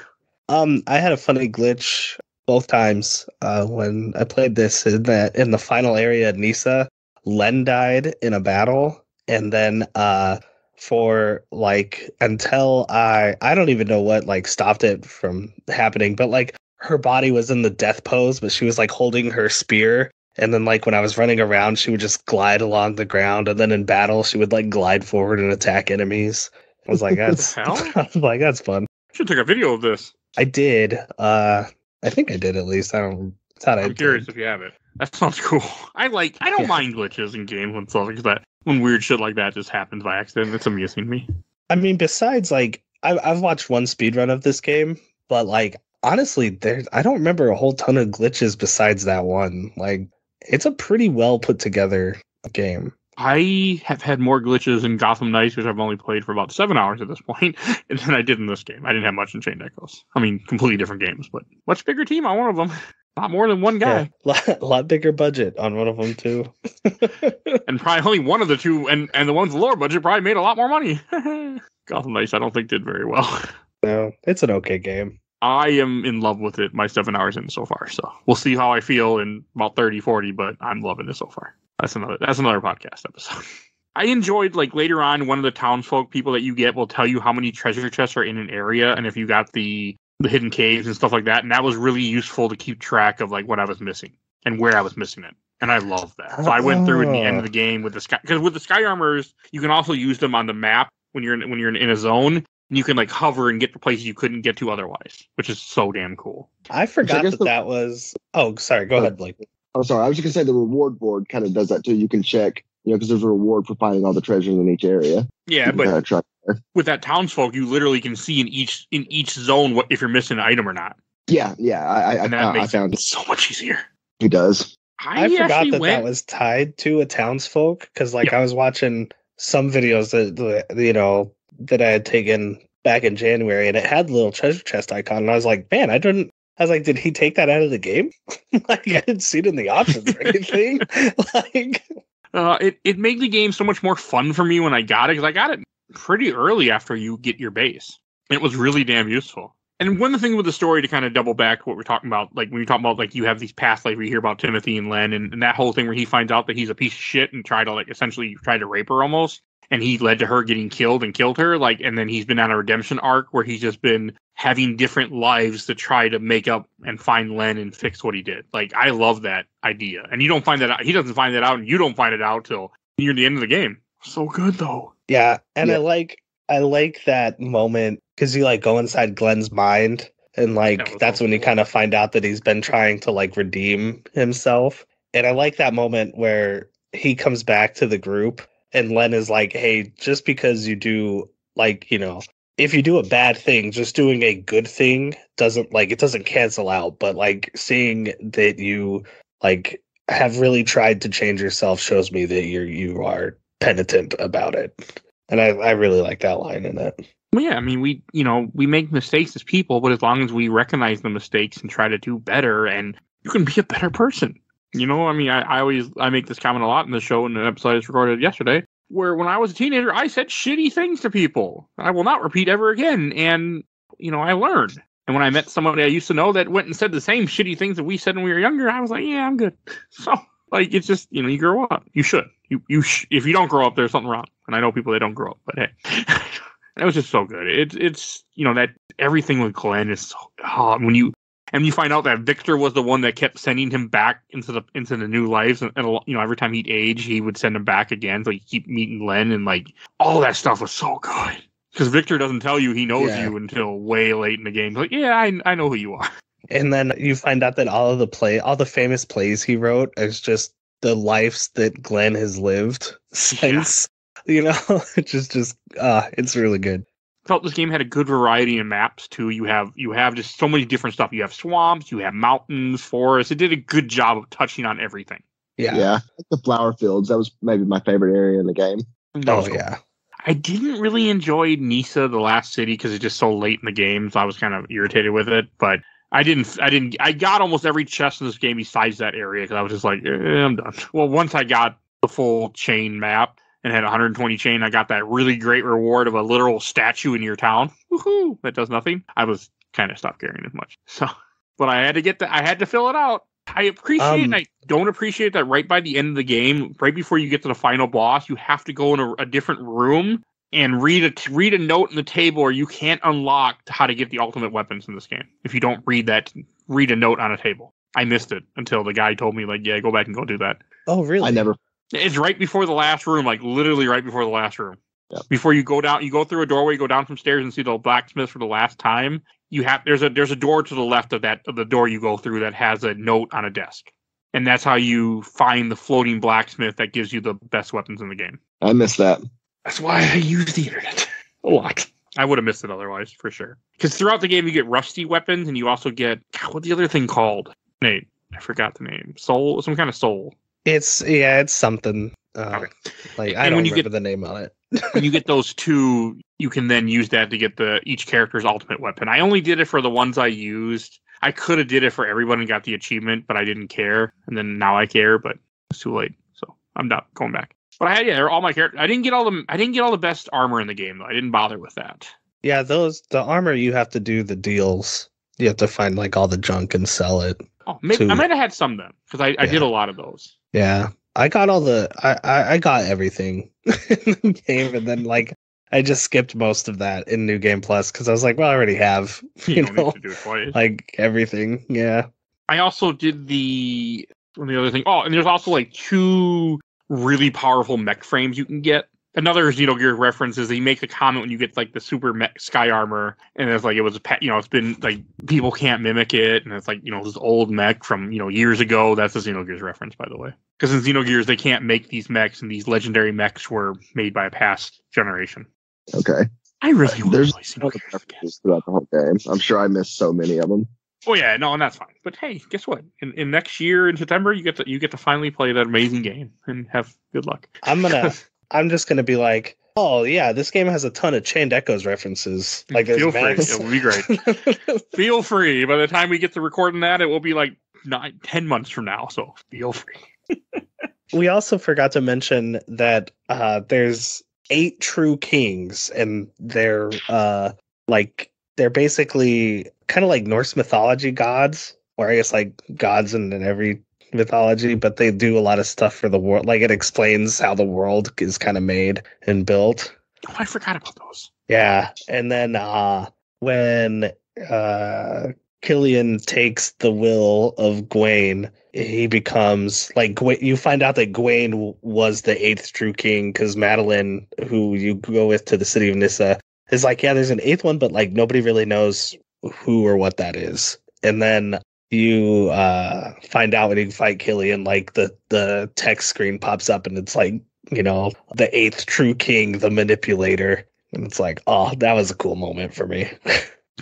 I had a funny glitch both times when I played this in the final area at Nisa. Len died in a battle. And then for like until I don't even know what like stopped it from happening, but like her body was in the death pose, but she was like holding her spear. And then like when I was running around, she would just glide along the ground. And then in battle, she would like glide forward and attack enemies. I was like, that's hell? I was like, that's fun. Should take a video of this. I did. I think I did at least. I'm curious if you have it. That sounds cool. I don't mind glitches in games and stuff like that. When weird shit like that just happens by accident, it's amusing to me. I mean, besides, like, I've watched one speedrun of this game, but, like, honestly, I don't remember a whole ton of glitches besides that one. Like, it's a pretty well put together game. I have had more glitches in Gotham Knights, which I've only played for about 7 hours at this point, than I did in this game. I didn't have much in Chain Echoes. I mean, completely different games, but much bigger team on one of them. Not more than one guy. Yeah, a lot bigger budget on one of them, too. And probably only one of the two, and the ones with lower budget probably made a lot more money. Gotham Knights, I don't think did very well. No, it's an okay game. I am in love with it, my 7 hours in so far. So we'll see how I feel in about 30, 40, but I'm loving it so far. That's another podcast episode. I enjoyed, like, later on, one of the townsfolk people that you get will tell you how many treasure chests are in an area, and if you got the hidden caves and stuff like that, and that was really useful to keep track of like what I was missing and where I was missing it, and I love that. So I went through in the end of the game with the sky, because with the sky armors you can also use them on the map when you're in a zone, and you can like hover and get to places you couldn't get to otherwise, which is so damn cool. I forgot that was. Oh, sorry. Go ahead, Blake. Oh, sorry. I was just gonna say the reward board kind of does that too. You can check, because there's a reward for finding all the treasures in each area. Yeah, but with that townsfolk, you literally can see in each zone if you're missing an item or not. Yeah. I found it so much easier. He does. I forgot that was tied to a townsfolk because, like, I was watching some videos that I had taken back in January, and it had the little treasure chest icon, and I was like, man, did he take that out of the game? Like, I didn't see it in the options or anything. Like. It made the game so much more fun for me when I got it, because I got it pretty early after you get your base. And it was really damn useful. And one of the things with the story, to kind of double back what we're talking about, like when you talk about like you have these past life where you hear about Timothy and Len and that whole thing where he finds out that he's a piece of shit and essentially tried to rape her almost. And he led to her getting killed and killed her. Like, and then he's been on a redemption arc where he's just been having different lives to try to make up and find Len and fix what he did. Like, I love that idea. And you don't find that out. He doesn't find that out, and you don't find it out till near the end of the game. So good though. Yeah. And I like that moment because you like go inside Glenn's mind, and like that's when you kind of find out that he's been trying to like redeem himself. And I like that moment where he comes back to the group and Len is like, hey, just because you do like, if you do a bad thing, just doing a good thing doesn't cancel out. But like seeing that you like have really tried to change yourself shows me that you are penitent about it. And I really like that line in it. Well, yeah, I mean, we make mistakes as people, but as long as we recognize the mistakes and try to do better, and you can be a better person. I mean, I make this comment a lot in the show, in an episode I just recorded yesterday, where when I was a teenager, I said shitty things to people. I will not repeat ever again. And, I learned. And when I met somebody I used to know that went and said the same shitty things that we said when we were younger, I was like, yeah, I'm good. So, like, it's just, you grow up. You should. If you don't grow up, there's something wrong. And I know people that don't grow up, but hey. It was just so good. It's that everything with Glenn is so, And you find out that Victor was the one that kept sending him back into the new lives, and every time he'd age, he would send him back again. So you keep meeting Glenn, and like all that stuff was so good because Victor doesn't tell you he knows you until way late in the game. Like, yeah, I know who you are. And then you find out that all the famous plays he wrote is just the lives that Glenn has lived since. It's really good. Felt this game had a good variety in maps too. You have just so many different stuff. You have swamps, you have mountains, forests. It did a good job of touching on everything. Yeah. The flower fields, that was maybe my favorite area in the game. I didn't really enjoy Nisa, the last city, because it's just so late in the game, so I was kind of irritated with it. But I got almost every chest in this game besides that area because I was just like, I'm done. Well, once I got the full chain map and had 120 chain, I got that really great reward of a literal statue in your town. Woohoo! That does nothing. I was kind of stopped caring as much. So, but I had to fill it out. I appreciate and I don't appreciate that right by the end of the game, right before you get to the final boss, you have to go in a different room and read a note in the table, or you can't unlock how to get the ultimate weapons in this game. If you don't read a note on a table. I missed it until the guy told me, like, yeah, go back and go do that. Oh, really? I never. It's right before the last room, like literally right before the last room. Yep. Before you go down, you go through a doorway, you go down some stairs and see the blacksmith for the last time. There's a door to the left of the door you go through that has a note on a desk. And that's how you find the floating blacksmith that gives you the best weapons in the game. I missed that. That's why I use the internet a lot. I would have missed it otherwise, for sure. Because throughout the game, you get rusty weapons, and you also get, what's the other thing called? Nate, I forgot the name. Soul? Some kind of soul. It's something. Okay. Like, I don't remember the name on it. When you get those two, you can then use that to get each character's ultimate weapon. I only did it for the ones I used. I could have did it for everyone and got the achievement, but I didn't care. And then now I care, but it's too late. So I'm not going back. But I had all my characters. I didn't get all the best armor in the game though. I didn't bother with that. Yeah, the armor you have to do the deals. You have to find like all the junk and sell it. Oh, maybe I might have had some then because I did a lot of those. Yeah, I got I got everything in the game, and then like I just skipped most of that in New Game Plus because I was like, well, I already have you don't need to do it twice. Like everything. Yeah. I also did the other thing. Oh, and there's also like 2 really powerful mech frames you can get. Another Xenogears reference is he makes a comment when you get like the super mech sky armor, and it's like it was it's been like people can't mimic it, and it's like this old mech from years ago. That's a Xenogears reference, by the way, because in Xenogears they can't make these mechs, and these legendary mechs were made by a past generation. Okay, I really want to play Xenogears throughout the whole game. I'm sure I missed so many of them. Oh yeah, no, and that's fine. But hey, guess what? In next year in September, you get to finally play that amazing game and have good luck. I'm just gonna be like, oh yeah, this game has a ton of Chained Echoes references. Like, feel free, it will be great. Feel free. By the time we get to recording that, it will be like 10 months from now. So feel free. We also forgot to mention that there's 8 true kings, and they're basically kind of like Norse mythology gods, or I guess like gods in every mythology, but they do a lot of stuff for the world. Like, it explains how the world is kind of made and built. Oh, I forgot about those. Yeah, and then when Killian takes the will of Gawain, he becomes like you find out that Gawain was the 8th true king because McLellan, who you go with to the city of Nissa, is like, yeah, there's an 8th one, but like nobody really knows who or what that is. And then you find out when you fight Killian, like the text screen pops up and it's like, the 8th true king, the manipulator. And it's like, oh, that was a cool moment for me.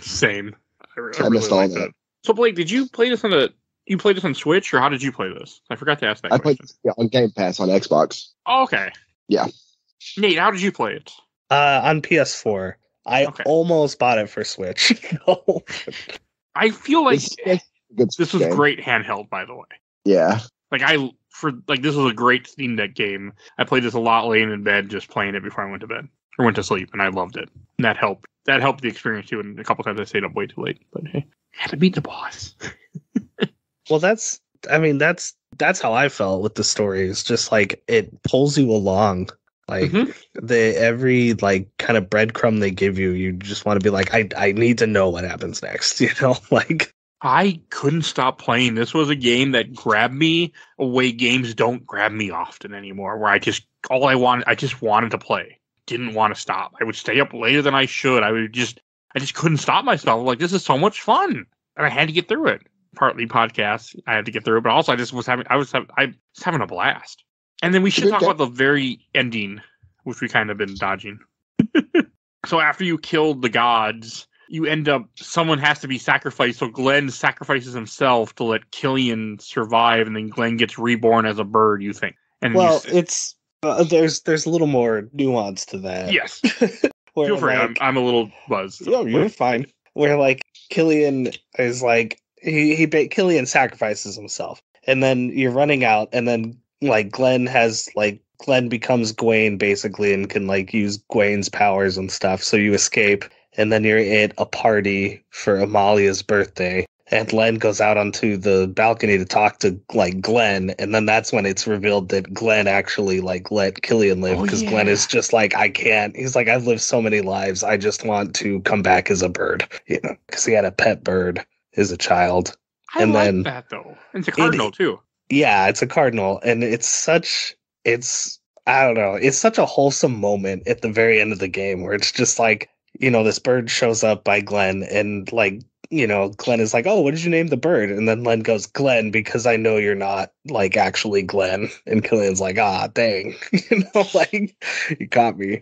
Same. I really missed all that. So Blake, did you play this you played this on Switch, or how did you play this? I forgot to ask that question. I played this on Game Pass on Xbox. Oh, okay. Yeah. Nate, how did you play it? On PS4. I almost bought it for Switch. I feel like this was game. great handheld, by the way. Yeah. This was a great Steam Deck game. I played this a lot laying in bed, just playing it before I went to bed or went to sleep, and I loved it. And that helped. That helped the experience too. And a couple times I stayed up way too late, but hey, I had to beat the boss. Well, that's how I felt with the story. It's just like it pulls you along. Like every like kind of breadcrumb they give you, you just want to be like, I need to know what happens next. Like I couldn't stop playing. This was a game that grabbed me a way games don't grab me often anymore, where I just wanted to play. Didn't want to stop. I would stay up later than I should. I just couldn't stop myself. Like, this is so much fun. And I had to get through it. Partly podcasts, I had to get through it, but also I was having a blast. And then we should talk about the very ending, which we kind of been dodging. So after you killed the gods, you end up, someone has to be sacrificed. So Glenn sacrifices himself to let Killian survive, and then Glenn gets reborn as a bird, you think. And it's there's a little more nuance to that. Yes. Feel free. Like, I'm a little buzzed. So. No, you're fine. Where like Killian is like Killian sacrifices himself, and then you're running out, and then like Glenn becomes Gwaine basically, and can like use Gwaine's powers and stuff. So you escape. And then you're at a party for Amalia's birthday, and Len goes out onto the balcony to talk to like Glenn, and then that's when it's revealed that Glenn actually like let Killian live, because Glenn is just like, I can't. He's like, I've lived so many lives, I just want to come back as a bird, you know, because he had a pet bird as a child. I like that though. It's a cardinal too. Yeah, it's a cardinal, and I don't know, it's such a wholesome moment at the very end of the game where it's just like, you know, this bird shows up by Glenn, and like, you know, Glenn is like, oh, what did you name the bird? And then Len goes, Glenn, because I know you're not like actually Glenn. And Killian's like, dang, you know, like, you caught me.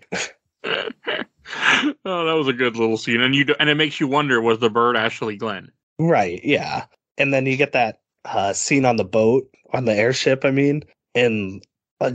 Oh, that was a good little scene. And it makes you wonder, was the bird actually Glenn? Right. Yeah. And then you get that scene on the boat, on the airship, I mean, and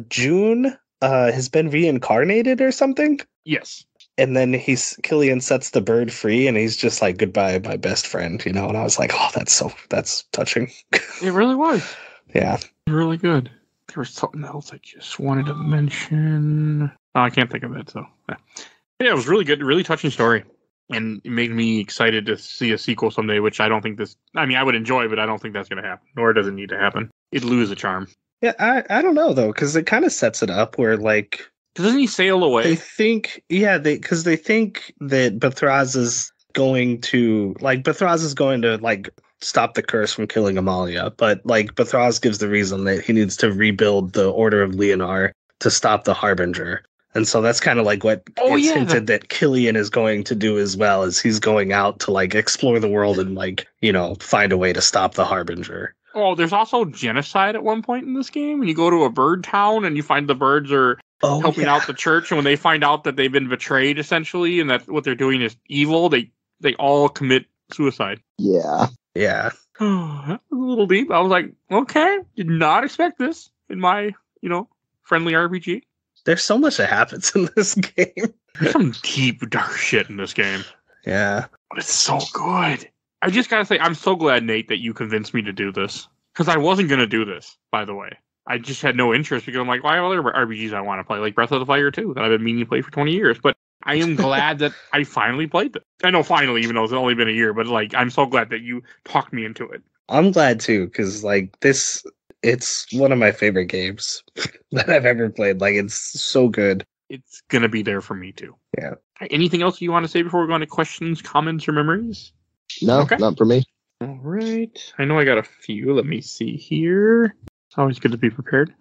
June has been reincarnated or something. Yes. And then Killian sets the bird free, and he's just like, goodbye, my best friend, you know? And I was like, oh, that's touching. It really was. Yeah. Really good. There was something else I just wanted to mention. Oh, I can't think of it, so. Yeah, it was really good, really touching story. And it made me excited to see a sequel someday, which I don't think I would enjoy, but I don't think that's going to happen. Nor does it need to happen. It'd lose the charm. Yeah, I don't know, though, because it kind of sets it up where, like, doesn't he sail away? They think that Bethraz is going to stop the curse from killing Amalia, but like Bethraz gives the reason that he needs to rebuild the Order of Leonar to stop the Harbinger. And so that's kind of like what hinted that Killian is going to do as well, as he's going out to like explore the world and like, you know, find a way to stop the Harbinger. Oh, there's also genocide at one point in this game. When you go to a bird town and you find the birds are helping out the church, and when they find out that they've been betrayed, essentially, and that what they're doing is evil, they all commit suicide. Yeah. Yeah. That was a little deep. I was like, okay, did not expect this in my, you know, friendly RPG. There's so much that happens in this game. There's some deep, dark shit in this game. Yeah. But it's so good. I just gotta say, I'm so glad, Nate, that you convinced me to do this. Because I wasn't gonna do this, by the way. I just had no interest because I'm like, why have other RPGs I want to play, like Breath of the Fire 2, that I've been meaning to play for 20 years. But I am glad that I finally played this. I know finally, even though it's only been a year, but like, I'm so glad that you talked me into it. I'm glad too, because like it's one of my favorite games that I've ever played. Like, it's so good. It's gonna be there for me too. Yeah. Anything else you want to say before we go on to questions, comments, or memories? No, not for me. All right. I know I got a few. Let me see here. It's always good to be prepared.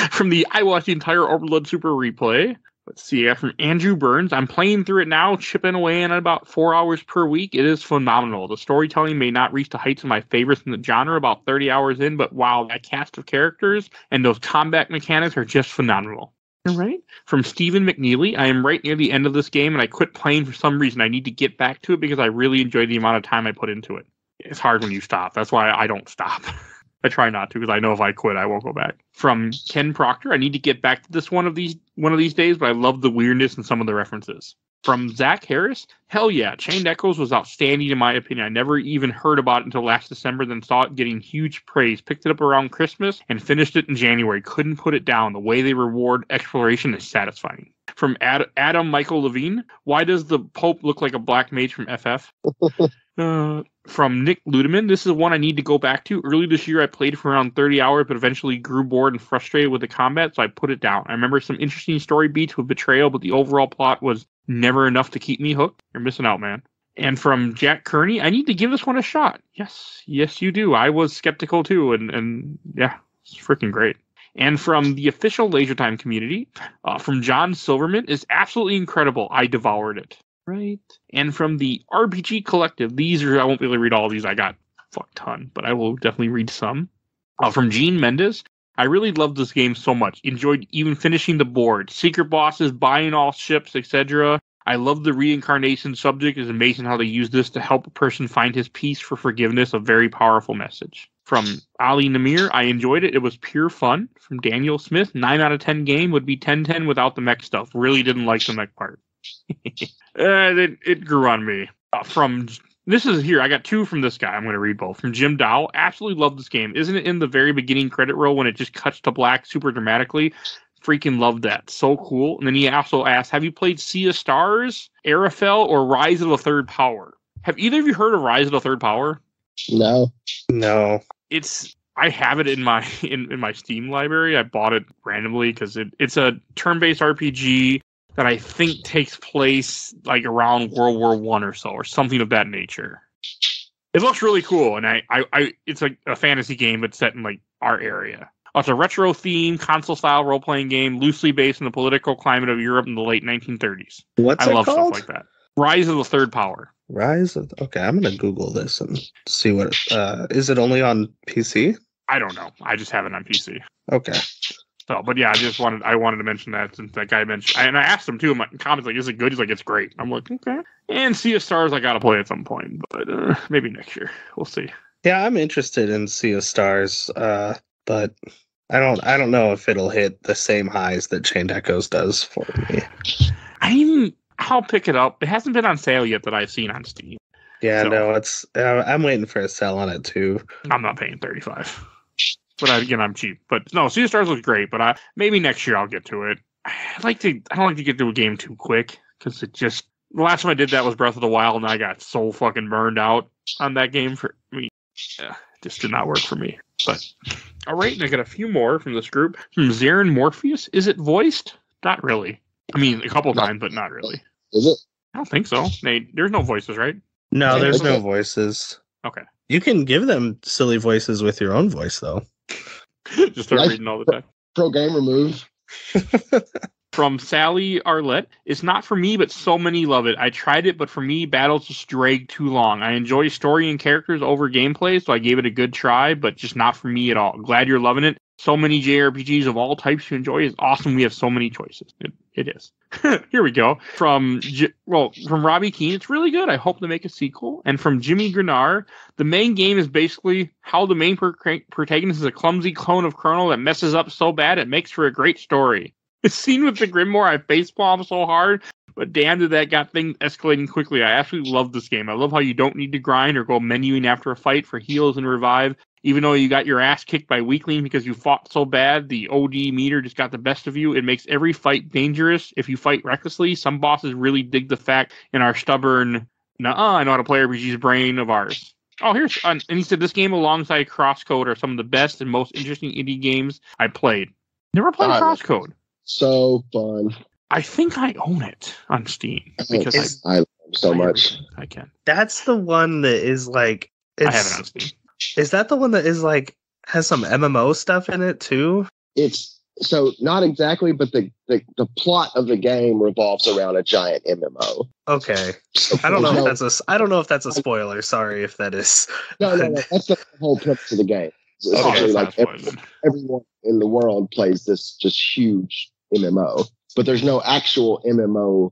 From the I watched the entire Overlord Super replay. Let's see. From Andrew Burns. I'm playing through it now, chipping away in at about 4 hours per week. It is phenomenal. The storytelling may not reach the heights of my favorites in the genre about 30 hours in, but wow, that cast of characters and those combat mechanics are just phenomenal. All right. From Stephen McNeely. I am right near the end of this game, and I quit playing for some reason. I need to get back to it because I really enjoy the amount of time I put into it. It's hard when you stop. That's why I don't stop. I try not to, because I know if I quit, I won't go back. From Ken Proctor, I need to get back to this one of these days, but I love the weirdness and some of the references. From Zach Harris, hell yeah, Chained Echoes was outstanding in my opinion. I never even heard about it until last December, then saw it getting huge praise. Picked it up around Christmas and finished it in January. Couldn't put it down. The way they reward exploration is satisfying. From Adam Michael Levine, why does the Pope look like a black mage from FF? From Nick Ludeman, this is one I need to go back to. Early this year, I played for around 30 hours, but eventually grew bored and frustrated with the combat, so I put it down. I remember some interesting story beats with betrayal, but the overall plot was never enough to keep me hooked. You're missing out, man. And from Jack Kearney, I need to give this one a shot. Yes, you do. I was skeptical too, and yeah, it's freaking great. And from the official Laser Time community, from John Silverman, is absolutely incredible. I devoured it. Right. And from the RPG Collective, I won't be able to read all of these. I got a fuck ton, but I will definitely read some. From Gene Mendez, I really loved this game so much. Enjoyed even finishing the board. Secret bosses, buying all ships, etc. I love the reincarnation subject. It's amazing how they use this to help a person find his peace for forgiveness. A very powerful message. From Ali Namir, I enjoyed it. It was pure fun. From Daniel Smith, 9 out of 10 game would be 10/10 without the mech stuff. Really didn't like the mech part. It grew on me. I got 2 from this guy. I'm going to read both. From Jim Dow, absolutely love this game. Isn't it in the very beginning credit roll when it just cuts to black super dramatically? Freaking love that. So cool. And then he also asked, have you played Sea of Stars, Arafel, or Rise of the Third Power? Have either of you heard of Rise of the Third Power? No. I have it in my in my Steam library. I bought it randomly because it's a turn-based RPG that I think takes place like around World War I or so, or something of that nature. It looks really cool, and it's like a fantasy game, but set in like our area. It's a retro-themed, console-style role-playing game, loosely based on the political climate of Europe in the late 1930s. What's I love called? stuff like that. Rise of the Third Power. Okay, I'm gonna Google this and see what. Is it only on PC? I don't know. I just have it on PC. Okay. So, but yeah, I wanted to mention that since that guy mentioned, and I asked him too in my comments, like, is it good? He's like, it's great. I'm like, okay. And Sea of Stars, I gotta play at some point, but maybe next year. We'll see. Yeah, I'm interested in Sea of Stars, but I don't know if it'll hit the same highs that Chained Echoes does for me. I'll pick it up. It hasn't been on sale yet that I've seen on Steam. Yeah, So, no, I'm waiting for a sell on it too. I'm not paying $35. But again, I'm cheap. But no, Sea of Stars looks great. But maybe next year I'll get to it. I don't like to get to a game too quick because the last time I did that was Breath of the Wild, and I got so fucking burned out on that game. It just did not work for me. But all right, and I got a few more from this group. From Zarin Morpheus, is it voiced? Not really. I mean, a couple times, but not really. Is it? I don't think so. Nate, there's no voices, right? No, there's Okay. no voices. Okay. You can give them silly voices with your own voice, though. Just start reading all the time. Pro gamer move. From Sally Arlette, it's not for me, but so many love it. I tried it, but for me, battles just drag too long. I enjoy story and characters over gameplay, so I gave it a good try, but just not for me at all. Glad you're loving it. So many JRPGs of all types to enjoy is awesome. We have so many choices. It is. Here we go. From Robbie Keane, it's really good. I hope to make a sequel. And from Jimmy Grenar, the main game is basically how the main protagonist is a clumsy clone of Colonel that messes up so bad it makes for a great story. The scene with the Grimoire, I facepalmed so hard, but damn did that got things escalating quickly. I absolutely love this game. I love how you don't need to grind or go menuing after a fight for heals and revive. Even though you got your ass kicked by weakling because you fought so bad, the OD meter just got the best of you. It makes every fight dangerous if you fight recklessly. Some bosses really dig the fact in our stubborn, I know how to play RPG's brain of ours. Oh, and he said this game alongside Crosscode are some of the best and most interesting indie games I played. Never played Crosscode. So fun. I think I own it on Steam because I love it so much. I can. That's the one that is like. I have it on Steam. Is that the one that is like has some MMO stuff in it too? It's so not exactly, but the plot of the game revolves around a giant MMO. Okay, I don't know if that's a spoiler. Sorry if that is. No. That's the whole premise of the game. It's essentially like everyone in the world plays this just huge MMO, but there's no actual MMO,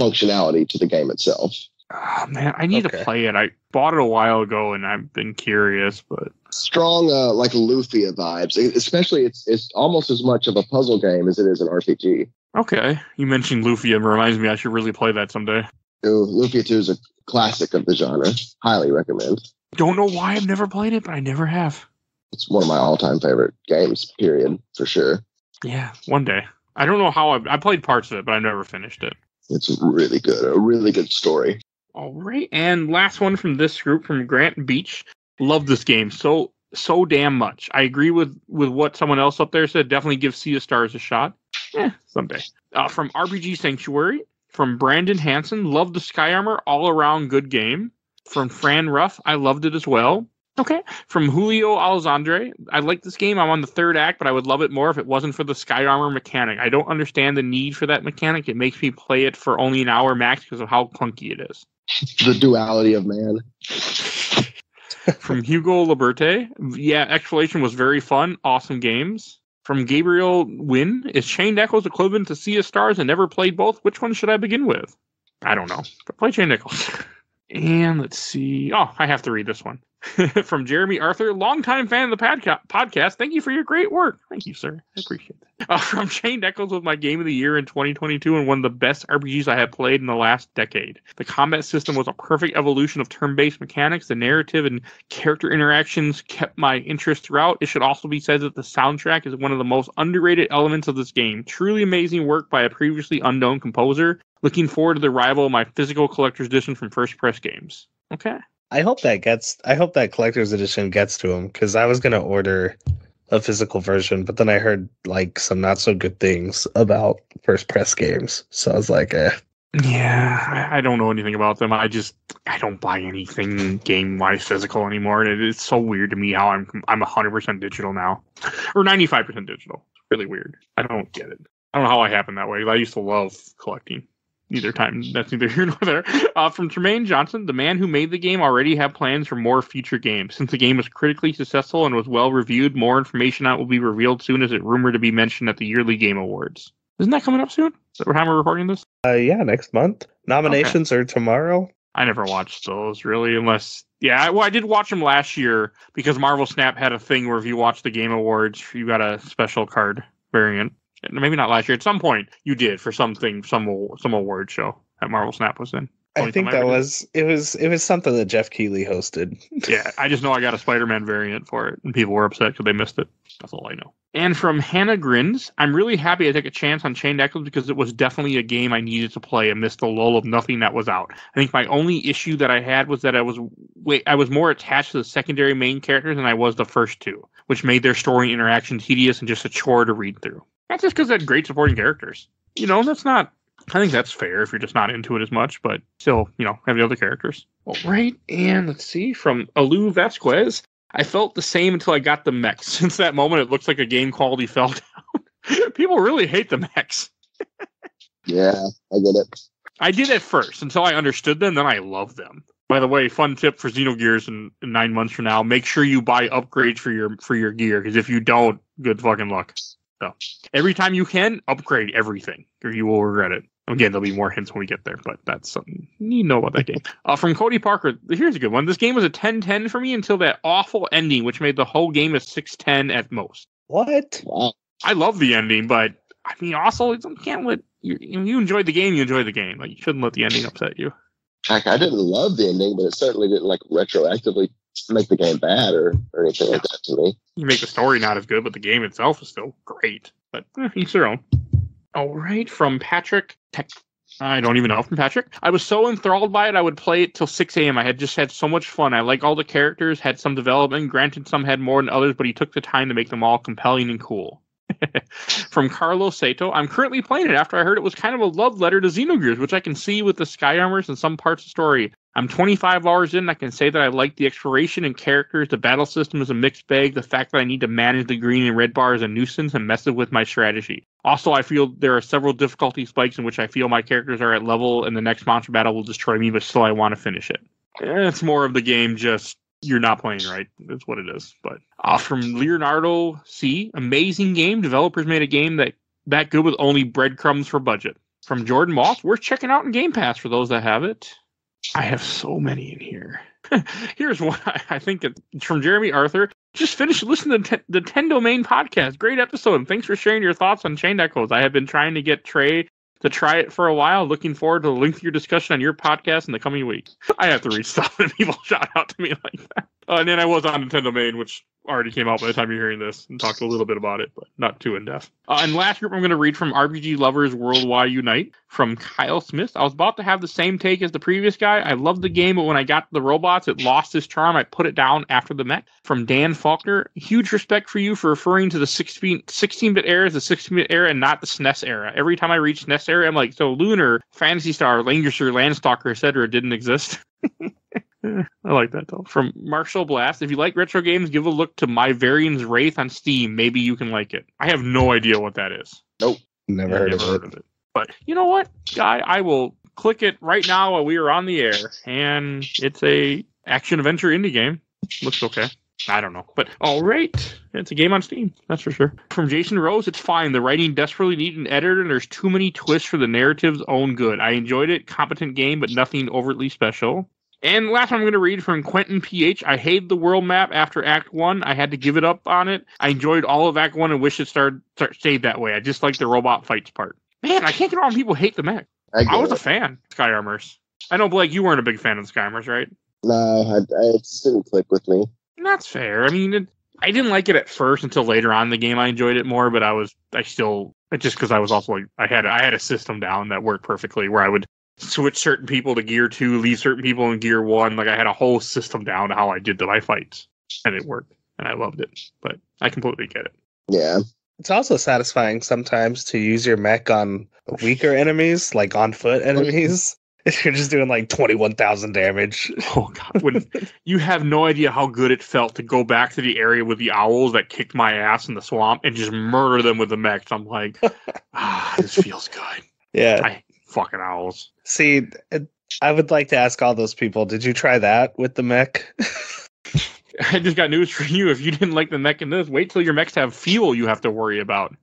functionality to the game itself. Oh, man, I need to play it. I bought it a while ago, and I've been curious, but strong like Lufia vibes. Especially, it's almost as much of a puzzle game as it is an RPG. Okay, you mentioned Lufia. It reminds me I should really play that someday. Ooh, Lufia 2 is a classic of the genre. Highly recommend. Don't know why I've never played it, but I never have. It's one of my all-time favorite games. Period, for sure. Yeah, one day. I don't know how I played parts of it, but I never finished it. It's really good. A really good story. All right, and last one from this group, from Grant Beach. Love this game so damn much. I agree with what someone else up there said. Definitely give Sea of Stars a shot. Someday. From RPG Sanctuary, From Brandon Hansen, loved the Sky Armor, all around good game. From Fran Ruff, I loved it as well. Okay. From Julio Alexandre, I like this game. I'm on the third act, but I would love it more if it wasn't for the Sky Armor mechanic. I don't understand the need for that mechanic. It makes me play it for only an hour max because of how clunky it is. The duality of man. From Hugo Liberte, yeah, Exploration was very fun. Awesome games. From Gabriel Wynn, is Chained Echoes equivalent to Sea of Stars and never played both? Which one should I begin with? I don't know, but play Chained Echoes. And let's see. Oh, I have to read this one. From Jeremy Arthur, longtime fan of the podcast. Thank you for your great work. Thank you, sir. I appreciate it. From Chained Echoes was my game of the year in 2022 and one of the best RPGs I have played in the last decade. The combat system was a perfect evolution of turn-based mechanics. The narrative and character interactions kept my interest throughout. It should also be said that the soundtrack is one of the most underrated elements of this game. Truly amazing work by a previously unknown composer. Looking forward to the arrival of my physical collector's edition from First Press Games. Okay. I hope that collector's edition gets to him, because I was gonna order a physical version, but then I heard like some not so good things about First Press Games, so I was like, eh. Yeah, I don't know anything about them. I don't buy anything game-wise physical anymore. It's so weird to me how I'm 100% digital now, or 95% digital. It's really weird. I don't get it. I don't know how I happened that way. I used to love collecting. Either time, that's neither here nor there. From Tremaine Johnson, the man who made the game already had plans for more future games. Since the game was critically successful and was well reviewed, more information on it will be revealed soon, as it rumored to be mentioned at the yearly Game Awards. Isn't that coming up soon? Is that what time we're recording this? Yeah, next month. Nominations are tomorrow. I never watched those, really, unless... Yeah, well, I did watch them last year, because Marvel Snap had a thing where if you watch the Game Awards, you got a special card variant. Maybe not last year. At some point, you did for something, some award show that Marvel Snap was in. I think that was it was something that Jeff Keighley hosted. Yeah, I just know I got a Spider-Man variant for it, and people were upset because they missed it. That's all I know. And from Hannah Grins, I'm really happy I took a chance on Chained Echoes because it was definitely a game I needed to play amidst the lull of nothing that was out. I think my only issue that I had was that I was more attached to the secondary main characters than I was the first two, which made their story interaction tedious and just a chore to read through. That's just because they had great supporting characters. That's not... I think that's fair if you're just not into it as much, but still, have the other characters. All right, and let's see, from Alu Vasquez, I felt the same until I got the mechs. Since that moment, it looks like a game quality fell down. People really hate the mechs. Yeah, I get it. I did at first, until I understood them, then I love them. By the way, fun tip for Xenogears in 9 months from now, make sure you buy upgrades for your gear, because if you don't, good fucking luck. So every time you can, upgrade everything, or you will regret it. Again, there'll be more hints when we get there, but that's something you need to know about that game. From Cody Parker, here's a good one. This game was a 10-10 for me until that awful ending, which made the whole game a 6-10 at most. What? Wow. I love the ending, but I mean, also, you can't let you enjoyed the game. You enjoy the game. Like, you shouldn't let the ending upset you. I didn't love the ending, but it certainly didn't retroactively make the game bad or anything like that to me. You make the story not as good, but the game itself is still great. But each their own. All right, from Patrick. I don't even know. From Patrick. I was so enthralled by it, I would play it till 6 a.m. I had just had so much fun. I like all the characters, had some development. Granted, some had more than others, but he took the time to make them all compelling and cool. From Carlos Sato, I'm currently playing it after I heard it was kind of a love letter to Xenogears, which I can see with the Sky Armors and some parts of the story. I'm 25 hours in, and I can say that I like the exploration and characters. The battle system is a mixed bag. The fact that I need to manage the green and red bar is a nuisance and messes with my strategy. Also, I feel there are several difficulty spikes in which I feel my characters are at level and the next monster battle will destroy me, but still I want to finish it. It's more of the game just... You're not playing right. That's what it is. But from Leonardo C, amazing game. Developers made a game that good with only breadcrumbs for budget. From Jordan Moss, worth checking out in Game Pass for those that have it. I have so many in here. Here's one. I think it's from Jeremy Arthur. Just finished listening to the 10 Domain podcast. Great episode. And thanks for sharing your thoughts on Chained Echoes. I have been trying to get Trey to try it for a while. Looking forward to a lengthier discussion on your podcast in the coming weeks. I have to read stuff and people shout out to me like that. And then I was on Nintendo Main, which already came out by the time you're hearing this and talked a little bit about it, but not too in depth. And last group I'm going to read from RPG Lovers Worldwide Unite from Kyle Smith. I was about to have the same take as the previous guy. I loved the game, but when I got the robots, it lost its charm. I put it down after the mech. From Dan Faulkner, huge respect for you for referring to the 16-bit era as the 16-bit era and not the SNES era. Every time I reach SNES era, I'm like, so Lunar, Phantasy Star, Languisher, Landstalker, etc. didn't exist. I like that, though. From Marshall Blast, if you like retro games, give a look to My Varian's Wraith on Steam. Maybe you can like it. I have no idea what that is. Nope. Never heard of it. But you know what, guy? I will click it right now while we are on the air. And it's a action-adventure indie game. Looks okay. I don't know. But all right. It's a game on Steam. That's for sure. From Jason Rose, it's fine. The writing desperately needs an editor, and there's too many twists for the narrative's own good. I enjoyed it. Competent game, but nothing overtly special. And last one I'm going to read from Quentin PH. I hated the world map after Act 1. I had to give it up on it. I enjoyed all of Act 1 and wish it stayed that way. I just like the robot fights part. Man, I can't get around people hate the mech. I was a fan. Sky Armors. I know, Blake, you weren't a big fan of the Sky Armors, right? No, it just didn't click with me. That's fair. I mean, I didn't like it at first until later on in the game I enjoyed it more, but just because I was also like, I had a system down that worked perfectly where I would switch certain people to gear 2, leave certain people in gear 1. Like I had a whole system down to how I did my fights, and it worked, and I loved it. But I completely get it. Yeah. It's also satisfying sometimes to use your mech on weaker enemies, like on foot enemies. If you're just doing like 21,000 damage. Oh god, when you have no idea how good it felt to go back to the area with the owls that kicked my ass in the swamp and just murder them with the mechs. I'm like, this feels good. Yeah. Fucking owls. See, I would like to ask all those people, did you try that with the mech? I just got news for you. If you didn't like the mech in this, wait till your mechs have fuel you have to worry about.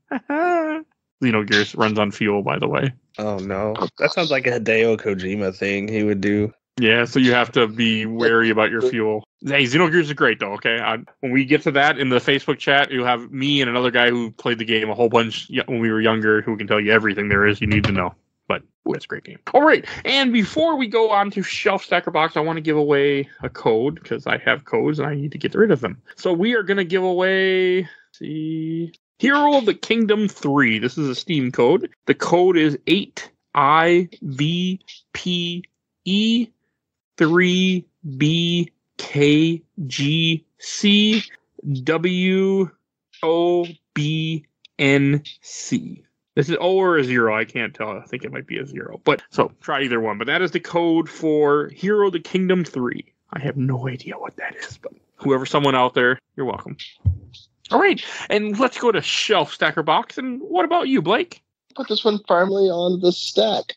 Xenogears runs on fuel, by the way. Oh, no. That sounds like a Hideo Kojima thing he would do. Yeah, so you have to be wary about your fuel. Hey, Xenogears is great, though, okay? When we get to that in the Facebook chat, you'll have me and another guy who played the game a whole bunch when we were younger who can tell you everything there is you need to know. But it's a great game. All right, and before we go on to Shelf Stacker Box, I want to give away a code because I have codes and I need to get rid of them. So we are going to give away, Hero of the Kingdom 3. This is a Steam code. The code is 8IVPE3BKGCWOBNC. This is O or a 0. I can't tell. I think it might be a 0. But so try either one. But that is the code for Hero of the Kingdom 3. I have no idea what that is, but someone out there, you're welcome. All right, and let's go to Shelf Stacker Box. And what about you, Blake? Put this one firmly on the stack.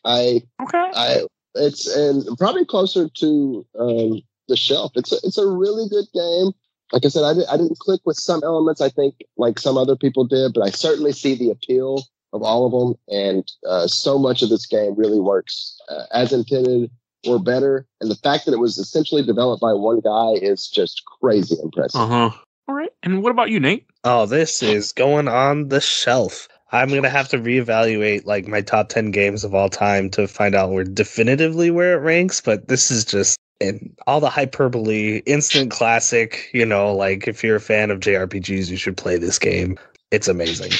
It's probably closer to the shelf. It's a really good game. Like I said, I didn't click with some elements. I think like some other people did, but I certainly see the appeal of all of them, and so much of this game really works as intended or better. And the fact that it was essentially developed by one guy is just crazy impressive. All right. And what about you, Nate? Oh, this is going on the shelf. I'm going to have to reevaluate like my top 10 games of all time to find out definitively where it ranks. But this is just in all the hyperbole, instant classic. You know, like if you're a fan of JRPGs, you should play this game. It's amazing.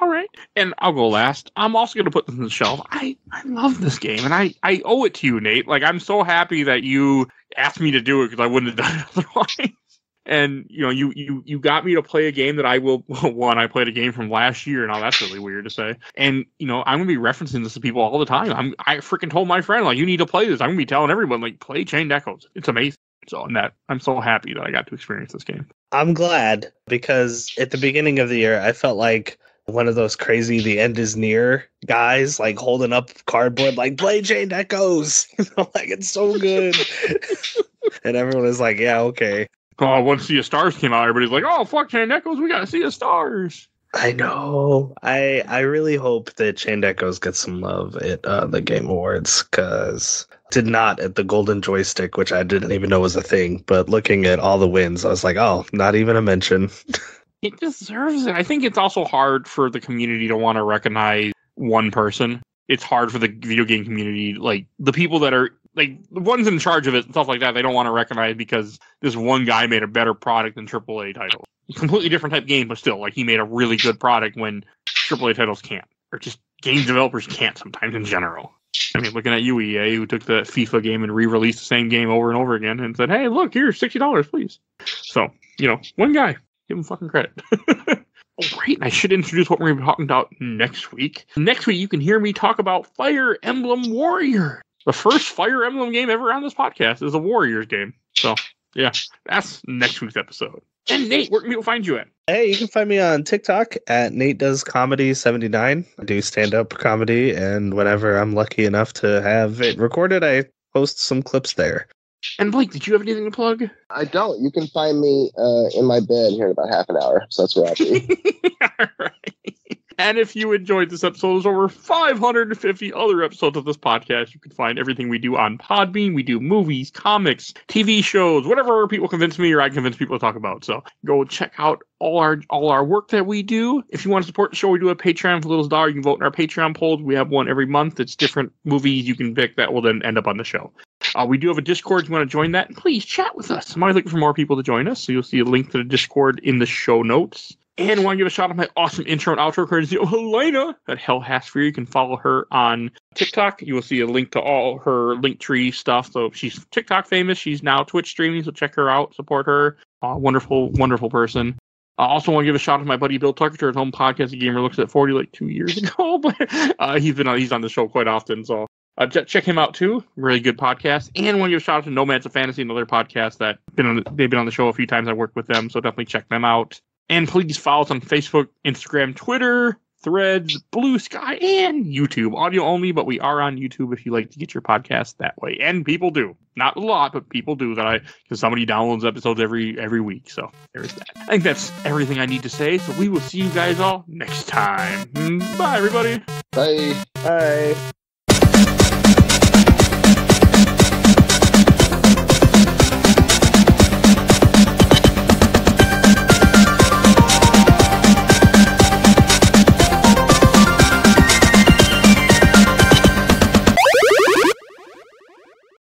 All right. And I'll go last. I'm also going to put this on the shelf. I love this game, and I owe it to you, Nate. Like, I'm so happy that you asked me to do it because I wouldn't have done it otherwise. And, you know, you got me to play a game that I played a game from last year. Now, that's really weird to say. And, you know, I'm going to be referencing this to people all the time. I freaking told my friend, like, you need to play this. I'm going to be telling everyone, like, play Chained Echoes. It's amazing. So, I'm so happy that I got to experience this game. I'm glad, because at the beginning of the year, I felt like one of those crazy the end is near guys, like holding up cardboard like play Chained Echoes. Like, it's so good. And everyone is like, yeah, okay. Oh, once Sea of Stars came out, everybody's like, oh, fuck Chained Echoes, we gotta Sea of Stars. I know. I really hope that Chained Echoes gets some love at the Game Awards, because did not at the Golden Joystick, which I didn't even know was a thing. But looking at all the wins, I was like, oh, not even a mention. It deserves it. I think it's also hard for the community to want to recognize one person. It's hard for the video game community, like the people that are like the ones in charge of it and stuff like that. They don't want to recognize because this one guy made a better product than AAA titles. completely different type game, but still, like, he made a really good product when AAA titles can't, or just game developers can't sometimes in general. I mean, looking at you, EA, who took the FIFA game and re-released the same game over and over again and said, hey, look, here's $60, please. So, one guy, give him fucking credit. Oh, right, and I should introduce what we're going to be talking about next week. Next week, you can hear me talk about Fire Emblem Warrior. The first Fire Emblem game ever on this podcast is a Warriors game. So, yeah, that's next week's episode. And Nate, where can people find you at? Hey, you can find me on TikTok at Nate Does Comedy 79. I do stand-up comedy, and whenever I'm lucky enough to have it recorded, I post some clips there. And Blake, did you have anything to plug? I don't. You can find me in my bed here in about half an hour. So that's where I'll be. All right. And if you enjoyed this episode, there's over 550 other episodes of this podcast. You can find everything we do on Podbean. We do movies, comics, TV shows, whatever people convince me or I convince people to talk about. So go check out all our work that we do. If you want to support the show, we do a Patreon for little dollar. You can vote in our Patreon polls. We have one every month. It's different movies you can pick that will then end up on the show. We do have a Discord. If you want to join that, please chat with us. I'm always looking for more people to join us. So you'll see a link to the Discord in the show notes. And I want to give a shout out to my awesome intro and outro courtesy of Helena at Hell Has For You. You can follow her on TikTok. You will see a link to all her Linktree stuff. So she's TikTok famous. She's now Twitch streaming. So check her out. Support her. Wonderful, wonderful person. I also want to give a shout out to my buddy Bill Tucker, his home podcast, The Gamer Looks at 40, like 2 years ago. But he's on the show quite often. So check him out too. Really good podcast. And I want to give a shout out to Nomads of Fantasy, another podcast that they've been on the show a few times. I worked with them. So definitely check them out. And please follow us on Facebook, Instagram, Twitter, Threads, Blue Sky, and YouTube. Audio only, but we are on YouTube if you like to get your podcast that way. And people do. Not a lot, but people do because somebody downloads episodes every week. So there's that. I think that's everything I need to say. So we will see you guys all next time. Bye, everybody. Bye. Bye.